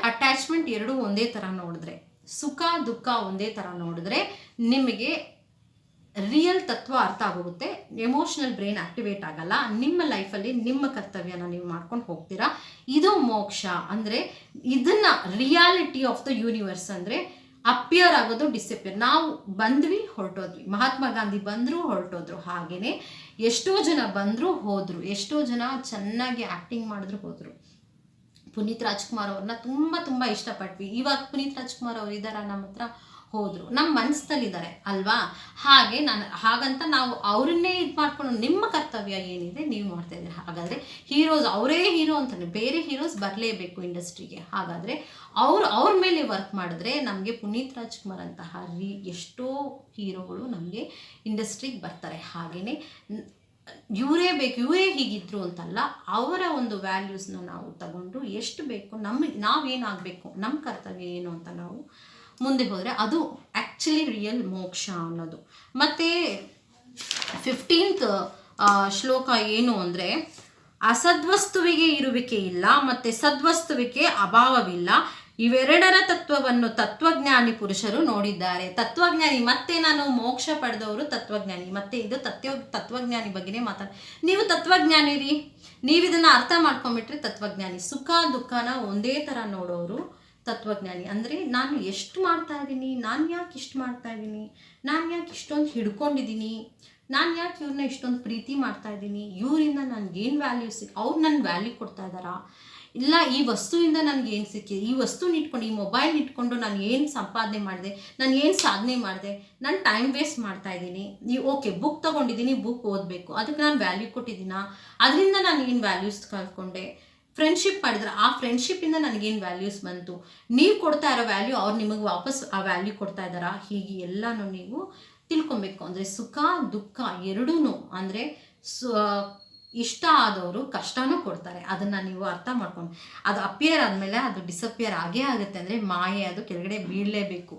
ಅಟ್ಯಾಚ್ಮೆಂಟ್ ಎರಡೂ ಒಂದೇ ಥರ ನೋಡಿದ್ರೆ, ಸುಖ ದುಃಖ ಒಂದೇ ಥರ ನೋಡಿದ್ರೆ ನಿಮಗೆ ರಿಯಲ್ ತತ್ವ ಅರ್ಥ ಆಗೋಗುತ್ತೆ. ಎಮೋಷನಲ್ ಬ್ರೈನ್ ಆಕ್ಟಿವೇಟ್ ಆಗಲ್ಲ. ನಿಮ್ಮ ಲೈಫಲ್ಲಿ ನಿಮ್ಮ ಕರ್ತವ್ಯನ ನೀವು ಮಾಡ್ಕೊಂಡು ಹೋಗ್ತೀರಾ. ಇದು ಮೋಕ್ಷ. ಅಂದರೆ ಇದನ್ನು ರಿಯಾಲಿಟಿ ಆಫ್ ದ ಯೂನಿವರ್ಸ್. ಅಂದರೆ ಅಪಿಯರ್ ಆಗೋದು, ಡಿಸಪಿಯರ್. ನಾವು ಬಂದ್ವಿ ಹೊರಟೋದ್ವಿ. ಮಹಾತ್ಮ ಗಾಂಧಿ ಬಂದರು ಹೊರಟೋದ್ರು. ಹಾಗೆಯೇ ಎಷ್ಟೋ ಜನ ಬಂದರು ಹೋದರು, ಎಷ್ಟೋ ಜನ ಚೆನ್ನಾಗಿ ಆ್ಯಕ್ಟಿಂಗ್ ಮಾಡಿದ್ರು ಹೋದರು. ಪುನೀತ್ ರಾಜ್ಕುಮಾರ್ ಅವ್ರನ್ನ ತುಂಬ ಇಷ್ಟಪಟ್ವಿ. ಇವಾಗ ಪುನೀತ್ ರಾಜ್ಕುಮಾರ್ ಅವ್ರು ಇದ್ದಾರ ನಮ್ಮ ಹತ್ರ? ಹೋದರು, ನಮ್ಮ ಮನಸ್ಸಲ್ಲಿದ್ದಾರೆ ಅಲ್ವಾ? ಹಾಗಂತ ನಾವು ಅವ್ರನ್ನೇ ಇದು ಮಾಡ್ಕೊಂಡು ನಿಮ್ಮ ಕರ್ತವ್ಯ ಏನಿದೆ ನೀವು ಮಾಡ್ತಾ ಇದ್ದೀರಿ. ಹಾಗಾದರೆ ಹೀರೋಸ್ ಅವರೇ ಹೀರೋ ಅಂತಾನೆ, ಬೇರೆ ಹೀರೋಸ್ ಬರಲೇಬೇಕು ಇಂಡಸ್ಟ್ರಿಗೆ. ಹಾಗಾದರೆ ಅವ್ರ ಮೇಲೆ ವರ್ಕ್ ಮಾಡಿದ್ರೆ ನಮಗೆ ಪುನೀತ್ ರಾಜ್ಕುಮಾರ್ ಅಂತಹ ಎಷ್ಟೋ ಹೀರೋಗಳು ನಮಗೆ ಇಂಡಸ್ಟ್ರಿಗೆ ಬರ್ತಾರೆ. ಹಾಗೆಯೇ ಇವರೇ ಹೀಗಿದ್ರು ಅಂತಲ್ಲ, ಅವರ ಒಂದು ವ್ಯಾಲ್ಯೂಸ್ನ ನಾವು ತಗೊಂಡು ಎಷ್ಟು ಬೇಕು ನಾವೇನಾಗಬೇಕು, ನಮ್ಮ ಕರ್ತವ್ಯ ಏನು ಅಂತ ನಾವು ಮುಂದೆ ಹೋದರೆ ಅದು ಆ್ಯಕ್ಚುಲಿ ರಿಯಲ್ ಮೋಕ್ಷ ಅನ್ನೋದು. ಮತ್ತು 15th ಶ್ಲೋಕ ಏನು ಅಂದರೆ, ಅಸದ್ವಸ್ತುವಿಗೆ ಇರುವಿಕೆ ಇಲ್ಲ ಮತ್ತು ಸದ್ವಸ್ತುವಿಗೆ ಅಭಾವವಿಲ್ಲ, ಇವೆರಡರ ತತ್ವವನ್ನು ತತ್ವಜ್ಞಾನಿ ಪುರುಷರು ನೋಡಿದ್ದಾರೆ. ತತ್ವಜ್ಞಾನಿ, ಮತ್ತೆ ನಾನು ಮೋಕ್ಷ ಪಡೆದವರು ತತ್ವಜ್ಞಾನಿ. ಮತ್ತೆ ಇದು ತತ್ವಜ್ಞಾನಿ ಬಗ್ಗೆನೇ ನೀವು ತತ್ವಜ್ಞಾನಿ ರೀ, ನೀವು ಇದನ್ನು ಅರ್ಥ ಮಾಡ್ಕೊಂಬಿಟ್ರೆ ತತ್ವಜ್ಞಾನಿ. ಸುಖ ದುಃಖನ ಒಂದೇ ಥರ ನೋಡೋರು ತತ್ವಜ್ಞಾನಿ. ಅಂದರೆ ನಾನು ಎಷ್ಟು ಮಾಡ್ತಾ ಇದ್ದೀನಿ, ನಾನು ಯಾಕೆ ಇಷ್ಟು ಮಾಡ್ತಾ ಇದ್ದೀನಿ, ನಾನು ಯಾಕೆ ಇಷ್ಟೊಂದು ಹಿಡ್ಕೊಂಡಿದ್ದೀನಿ, ನಾನು ಯಾಕೆ ಇವ್ರನ್ನ ಇಷ್ಟೊಂದು ಪ್ರೀತಿ ಮಾಡ್ತಾ ಇದ್ದೀನಿ, ಇವರಿಂದ ನನಗೇನು ವ್ಯಾಲ್ಯೂ ಅವ್ರು ನನ್ನ ವ್ಯಾಲ್ಯೂ ಕೊಡ್ತಾ ಇದ್ದಾರಾ, ಇಲ್ಲ ಈ ವಸ್ತುವಿಂದ ನನಗೇನು ಸಿಕ್ಕಿದೆ, ಈ ವಸ್ತುನ ಇಟ್ಕೊಂಡು, ಈ ಮೊಬೈಲ್ ಇಟ್ಕೊಂಡು ನಾನು ಏನು ಸಂಪಾದನೆ ಮಾಡಿದೆ, ನಾನು ಏನು ಸಾಧನೆ ಮಾಡಿದೆ, ನಾನು ಟೈಮ್ ವೇಸ್ಟ್ ಮಾಡ್ತಾ ಇದ್ದೀನಿ. ಓಕೆ, ಬುಕ್ ತೊಗೊಂಡಿದ್ದೀನಿ, ಬುಕ್ ಓದಬೇಕು, ಅದಕ್ಕೆ ನಾನು ವ್ಯಾಲ್ಯೂ ಕೊಟ್ಟಿದ್ದೀನಾ, ಅದರಿಂದ ನಾನು ಏನು ವ್ಯಾಲ್ಯೂಸ್ ಕಲ್ತ್ಕೊಂಡೆ. ಫ್ರೆಂಡ್ಶಿಪ್ ಮಾಡಿದ್ರೆ ಆ ಫ್ರೆಂಡ್ಶಿಪ್ಪಿಂದ ನನಗೇನು ವ್ಯಾಲ್ಯೂಸ್ ಬಂತು, ನೀವು ಕೊಡ್ತಾ ಇರೋ ವ್ಯಾಲ್ಯೂ ಅವ್ರು ನಿಮಗೆ ವಾಪಸ್ ಆ ವ್ಯಾಲ್ಯೂ ಕೊಡ್ತಾ ಇದ್ದಾರಾ, ಹೀಗೆ ಎಲ್ಲನೂ ನೀವು ತಿಳ್ಕೊಬೇಕು. ಅಂದರೆ ಸುಖ ದುಃಖ ಎರಡೂ, ಅಂದರೆ ಇಷ್ಟ ಆದವರು ಕಷ್ಟನೂ ಕೊಡ್ತಾರೆ. ಅದನ್ನು ನೀವು ಅರ್ಥ ಮಾಡ್ಕೊಂಡು, ಅದು ಅಪಿಯರ್ ಆದಮೇಲೆ ಅದು ಡಿಸಪಿಯರ್ ಆಗೇ ಆಗುತ್ತೆ. ಅಂದರೆ ಮಾಯೆ, ಅದು ಕೆಳಗಡೆ ಬೀಳಲೇಬೇಕು.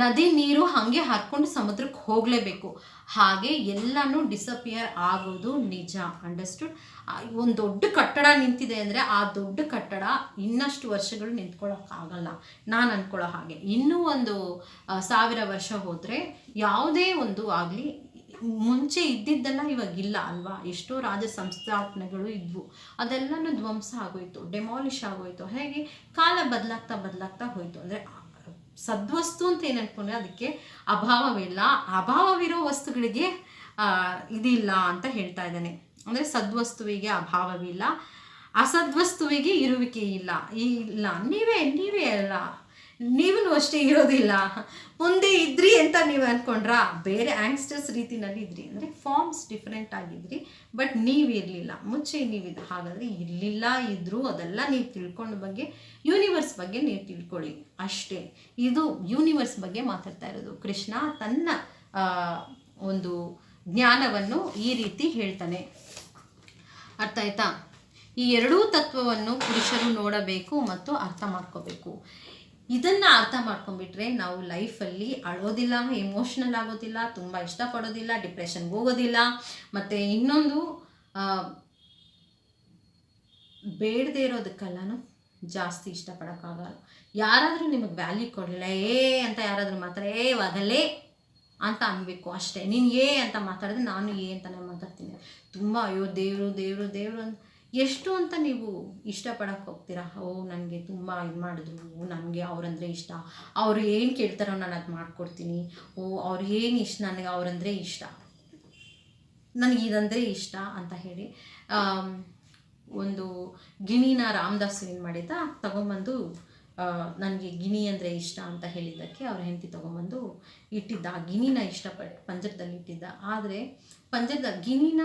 ನದಿ ನೀರು ಹಾಗೆ ಹರ್ಕೊಂಡು ಸಮುದ್ರಕ್ಕೆ ಹೋಗಲೇಬೇಕು. ಹಾಗೆ ಎಲ್ಲನೂ ಡಿಸಪಿಯರ್ ಆಗೋದು ನಿಜ. ಅಂಡರ್ಸ್ಟುಡ್? ಒಂದು ದೊಡ್ಡ ಕಟ್ಟಡ ನಿಂತಿದೆ ಅಂದರೆ ಆ ದೊಡ್ಡ ಕಟ್ಟಡ ಇನ್ನಷ್ಟು ವರ್ಷಗಳು ನಿಂತ್ಕೊಳ್ಳೋಕ್ಕಾಗಲ್ಲ. ನಾನು ಅಂದ್ಕೊಳ್ಳೋ ಹಾಗೆ ಇನ್ನೂ ಒಂದು 1000 ವರ್ಷ ಹೋದರೆ ಯಾವುದೇ ಒಂದು ಆಗಲಿ, ಮುಂಚೆ ಇದ್ದಿದ್ದೆಲ್ಲ ಇವಾಗಿಲ್ಲ ಅಲ್ವಾ. ಎಷ್ಟೋ ರಾಜ ಸಂಸ್ಥಾಪನೆಗಳು ಇದ್ವು, ಅದೆಲ್ಲನೂ ಧ್ವಂಸ ಆಗೋಯ್ತು, ಡೆಮಾಲಿಷ್ ಆಗೋಯ್ತು. ಹಾಗೆ ಕಾಲ ಬದಲಾಗ್ತಾ ಹೋಯಿತು. ಅಂದರೆ ಸದ್ವಸ್ತು ಅಂತ ಏನು ಅಂದ್ಕೊಂಡ್ರೆ ಅದಕ್ಕೆ ಅಭಾವವಿಲ್ಲ, ಅಭಾವವಿರೋ ವಸ್ತುಗಳಿಗೆ ಇದಿಲ್ಲ ಅಂತ ಹೇಳ್ತಾ ಇದ್ದಾನೆ. ಅಂದರೆ ಸದ್ವಸ್ತುವಿಗೆ ಅಭಾವವಿಲ್ಲ, ಅಸದ್ವಸ್ತುವಿಗೆ ಇರುವಿಕೆ ಇಲ್ಲ. ನೀವೇ ಅಲ್ಲ, ನೀವೂ ಅಷ್ಟೇ ಇರೋದಿಲ್ಲ. ಮುಂದೆ ಇದ್ರಿ ಅಂತ ನೀವು ಅಂದ್ಕೊಂಡ್ರಾ, ಬೇರೆ ಆ್ಯಂಗ್ಸ್ಟರ್ಸ್ ರೀತಿನಲ್ಲಿ ಇದ್ರಿ, ಅಂದರೆ ಫಾರ್ಮ್ಸ್ ಡಿಫ್ರೆಂಟ್ ಆಗಿದ್ರಿ, ಬಟ್ ನೀವಿರಲಿಲ್ಲ. ಮುಂಚೆ ನೀವಿದ್ದು, ಹಾಗಾದರೆ ಇರಲಿಲ್ಲ, ಇದ್ದರು, ಅದೆಲ್ಲ ನೀವು ತಿಳ್ಕೊಂಡ ಬಗ್ಗೆ, ಯೂನಿವರ್ಸ್ ಬಗ್ಗೆ ನೀವು ತಿಳ್ಕೊಳ್ಳಿ ಅಷ್ಟೇ. ಇದು ಯೂನಿವರ್ಸ್ ಬಗ್ಗೆ ಮಾತಾಡ್ತಾ ಇರೋದು. ಕೃಷ್ಣ ತನ್ನ ಒಂದು ಜ್ಞಾನವನ್ನು ಈ ರೀತಿ ಹೇಳ್ತಾನೆ. ಅರ್ಥ ಆಯ್ತಾ? ಈ ಎರಡೂ ತತ್ವವನ್ನು ಪುರುಷರು ನೋಡಬೇಕು ಮತ್ತು ಅರ್ಥ ಮಾಡ್ಕೋಬೇಕು. ಇದನ್ನು ಅರ್ಥ ಮಾಡ್ಕೊಂಡ್ಬಿಟ್ರೆ ನಾವು ಲೈಫಲ್ಲಿ ಅಳೋದಿಲ್ಲ, ಎಮೋಷ್ನಲ್ ಆಗೋದಿಲ್ಲ, ತುಂಬ ಇಷ್ಟಪಡೋದಿಲ್ಲ, ಡಿಪ್ರೆಷನ್ಗೆ ಹೋಗೋದಿಲ್ಲ. ಮತ್ತು ಇನ್ನೊಂದು, ಬೇಡದೇ ಇರೋದಕ್ಕೆಲ್ಲನೂ ಜಾಸ್ತಿ ಇಷ್ಟಪಡೋಕ್ಕಾಗಲ್ಲ. ಯಾರಾದರೂ ನಿಮಗೆ ವ್ಯಾಲ್ಯೂ ಕೊಡಲಿಲ್ಲ, ಅಂತ ಯಾರಾದರೂ ಮಾತಾಡೇ ವಾಗಲೇ ಅಂತ ಅನ್ಬೇಕು ಅಷ್ಟೇ. ನೀನು ಅಂತ ಮಾತಾಡಿದ್ರೆ ನಾನು ಅಂತಲೇ ಮಾತಾಡ್ತೀನಿ. ತುಂಬ ಅಯ್ಯೋ ದೇವರು ಅಂತ ಎಷ್ಟು ಅಂತ ನೀವು ಇಷ್ಟಪಡೋಕ್ಕೆ ಹೋಗ್ತೀರಾ. ನನಗೆ ತುಂಬ ಇದು ಮಾಡಿದ್ರು, ನನಗೆ ಅವರಂದರೆ ಇಷ್ಟ, ಅವರು ಏನು ಕೇಳ್ತಾರೋ ನಾನು ಅದು ಮಾಡಿಕೊಡ್ತೀನಿ, ಅವ್ರು ಏನು ಇಷ್ಟ, ನನಗೆ ಅವರಂದರೆ ಇಷ್ಟ, ನನಗೆ ಇದಂದರೆ ಇಷ್ಟ ಅಂತ ಹೇಳಿ. ಒಂದು ಗಿಣಿನ ರಾಮದಾಸ್ ಏನು ಮಾಡಿದ್ದ, ತಗೊಂಬಂದು ನನಗೆ ಗಿಣಿ ಅಂದರೆ ಇಷ್ಟ ಅಂತ ಹೇಳಿದ್ದಕ್ಕೆ ಅವ್ರ ಹೆಂಡತಿ ತೊಗೊಂಬಂದು ಇಟ್ಟಿದ್ದ. ಆ ಗಿಣಿನ ಇಷ್ಟಪಟ್ಟು ಪಂಜರದಲ್ಲಿ ಇಟ್ಟಿದ್ದ. ಆದರೆ ಪಂಜರದ ಗಿಣಿನ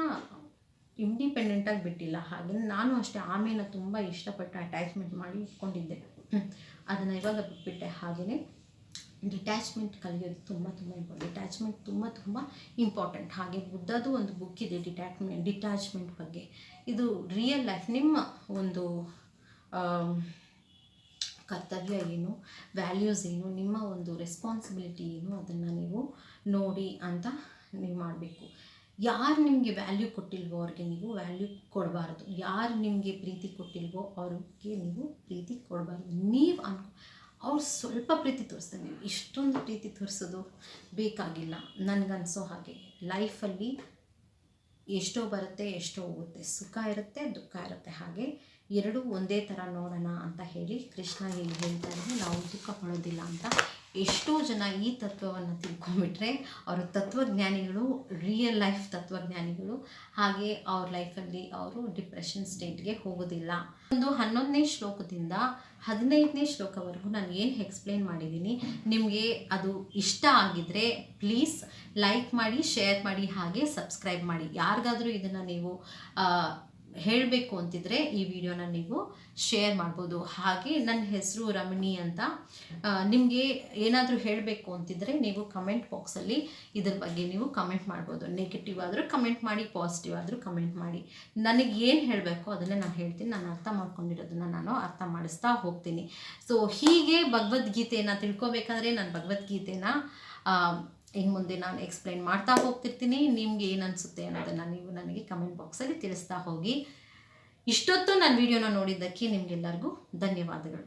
ಇಂಡಿಪೆಂಡೆಂಟಾಗಿ ಬಿಟ್ಟಿಲ್ಲ. ಹಾಗೆ ನಾನು ಅಷ್ಟೇ ಆಮೇಲೆ ತುಂಬ ಇಷ್ಟಪಟ್ಟು ಅಟ್ಯಾಚ್ಮೆಂಟ್ ಮಾಡಿ ಇಟ್ಕೊಂಡಿದ್ದೆ. ಅದನ್ನು ಇವಾಗ ಬಿಟ್ಬಿಟ್ಟೆ. ಹಾಗೆಯೇ ಡಿಟ್ಯಾಚ್ಮೆಂಟ್ ಕಲಿಯೋದು ತುಂಬ ಇಂಪಾರ್ಟೆಂಟ್. ಡಿಟ್ಯಾಚ್ಮೆಂಟ್ ತುಂಬ ಇಂಪಾರ್ಟೆಂಟ್. ಹಾಗೆ ಬುದ್ಧದು ಒಂದು ಬುಕ್ ಇದೆ ಡಿಟ್ಯಾಚ್ಮೆಂಟ್ ಬಗ್ಗೆ. ಇದು ರಿಯಲ್ ಲೈಫ್, ನಿಮ್ಮ ಒಂದು ಕರ್ತವ್ಯ ಏನು, ವ್ಯಾಲ್ಯೂಸ್ ಏನು, ನಿಮ್ಮ ಒಂದು ರೆಸ್ಪಾನ್ಸಿಬಿಲಿಟಿ ಏನು, ಅದನ್ನು ನೀವು ನೋಡಿ ಅಂತ ನೀವು ಮಾಡಬೇಕು. ಯಾರು ನಿಮಗೆ ವ್ಯಾಲ್ಯೂ ಕೊಟ್ಟಿಲ್ವೋ ಅವ್ರಿಗೆ ನೀವು ವ್ಯಾಲ್ಯೂ ಕೊಡಬಾರ್ದು. ಯಾರು ನಿಮಗೆ ಪ್ರೀತಿ ಕೊಟ್ಟಿಲ್ವೋ ಅವ್ರಿಗೆ ನೀವು ಪ್ರೀತಿ ಕೊಡಬಾರ್ದು. ನೀವು ಅವ್ರು ಸ್ವಲ್ಪ ಪ್ರೀತಿ ತೋರಿಸ್ತಾರೆ, ನೀವು ಇಷ್ಟೊಂದು ಪ್ರೀತಿ ತೋರಿಸೋದು ಬೇಕಾಗಿಲ್ಲ. ನನಗನ್ಸೋ ಹಾಗೆ ಲೈಫಲ್ಲಿ ಎಷ್ಟೋ ಬರುತ್ತೆ, ಎಷ್ಟೋ ಹೋಗುತ್ತೆ, ಸುಖ ಇರುತ್ತೆ, ದುಃಖ ಇರುತ್ತೆ. ಹಾಗೆ ಎರಡೂ ಒಂದೇ ಥರ ನೋಡೋಣ ಅಂತ ಹೇಳಿ ಕೃಷ್ಣ ಹೇಳ್ತಾ ಇದ್ದಾರೆ. ನಾವು ದುಃಖ ಪಡೋದಿಲ್ಲ ಅಂತ. ಎಷ್ಟೋ ಜನ ಈ ತತ್ವವನ್ನು ತಿಳ್ಕೊಂಡ್ಬಿಟ್ರೆ ಅವರು ತತ್ವಜ್ಞಾನಿಗಳು, ರಿಯಲ್ ಲೈಫ್ ತತ್ವಜ್ಞಾನಿಗಳು. ಹಾಗೆ ಅವ್ರ ಲೈಫಲ್ಲಿ ಅವರು ಡಿಪ್ರೆಷನ್ ಸ್ಟೇಟ್ಗೆ ಹೋಗೋದಿಲ್ಲ. ಒಂದು 11ನೇ ಶ್ಲೋಕದಿಂದ 15ನೇ ಶ್ಲೋಕವರೆಗೂ ನಾನು ಏನು ಎಕ್ಸ್ಪ್ಲೇನ್ ಮಾಡಿದ್ದೀನಿ, ನಿಮಗೆ ಅದು ಇಷ್ಟ ಆಗಿದ್ದರೆ ಪ್ಲೀಸ್ ಲೈಕ್ ಮಾಡಿ, ಶೇರ್ ಮಾಡಿ, ಹಾಗೆ ಸಬ್ಸ್ಕ್ರೈಬ್ ಮಾಡಿ. ಯಾರಿಗಾದರೂ ಇದನ್ನು ನೀವು ಹೇಳಬೇಕು ಅಂತಿದ್ರೆ ಈ ವಿಡಿಯೋನ ನೀವು ಶೇರ್ ಮಾಡ್ಬೋದು. ಹಾಗೆ ನನ್ನ ಹೆಸರು ರಮಣಿ ಅಂತ. ನಿಮಗೆ ಏನಾದರೂ ಹೇಳಬೇಕು ಅಂತಿದ್ರೆ ನೀವು ಕಮೆಂಟ್ ಬಾಕ್ಸಲ್ಲಿ ಇದ್ರ ಬಗ್ಗೆ ನೀವು ಕಮೆಂಟ್ ಮಾಡ್ಬೋದು. ನೆಗೆಟಿವ್ ಆದರೂ ಕಮೆಂಟ್ ಮಾಡಿ, ಪಾಸಿಟಿವ್ ಆದರೂ ಕಮೆಂಟ್ ಮಾಡಿ. ನನಗೆ ಏನು ಹೇಳಬೇಕು ಅದನ್ನೇ ನಾನು ಹೇಳ್ತೀನಿ. ನಾನು ಅರ್ಥ ಮಾಡ್ಕೊಂಡಿರೋದನ್ನು ನಾನು ಅರ್ಥ ಮಾಡಿಸ್ತಾ ಹೋಗ್ತೀನಿ. ಸೊ ಹೀಗೆ ಭಗವದ್ಗೀತೆಯನ್ನು ತಿಳ್ಕೊಬೇಕಾದ್ರೆ ನಾನು ಭಗವದ್ಗೀತೆನ ಇನ್ನು ಮುಂದೆ ನಾನು ಎಕ್ಸ್ಪ್ಲೈನ್ ಮಾಡ್ತಾ ಹೋಗ್ತಿರ್ತೀನಿ. ನಿಮಗೆ ಏನು ಅನಿಸುತ್ತೆ ಅನ್ನೋದನ್ನು ನೀವು ನನಗೆ ಕಮೆಂಟ್ ಬಾಕ್ಸಲ್ಲಿ ತಿಳಿಸ್ತಾ ಹೋಗಿ. ಇಷ್ಟೊತ್ತು ನನ್ನ ವಿಡಿಯೋನ ನೋಡಿದ್ದಕ್ಕೆ ನಿಮಗೆಲ್ಲರಿಗೂ ಧನ್ಯವಾದಗಳು.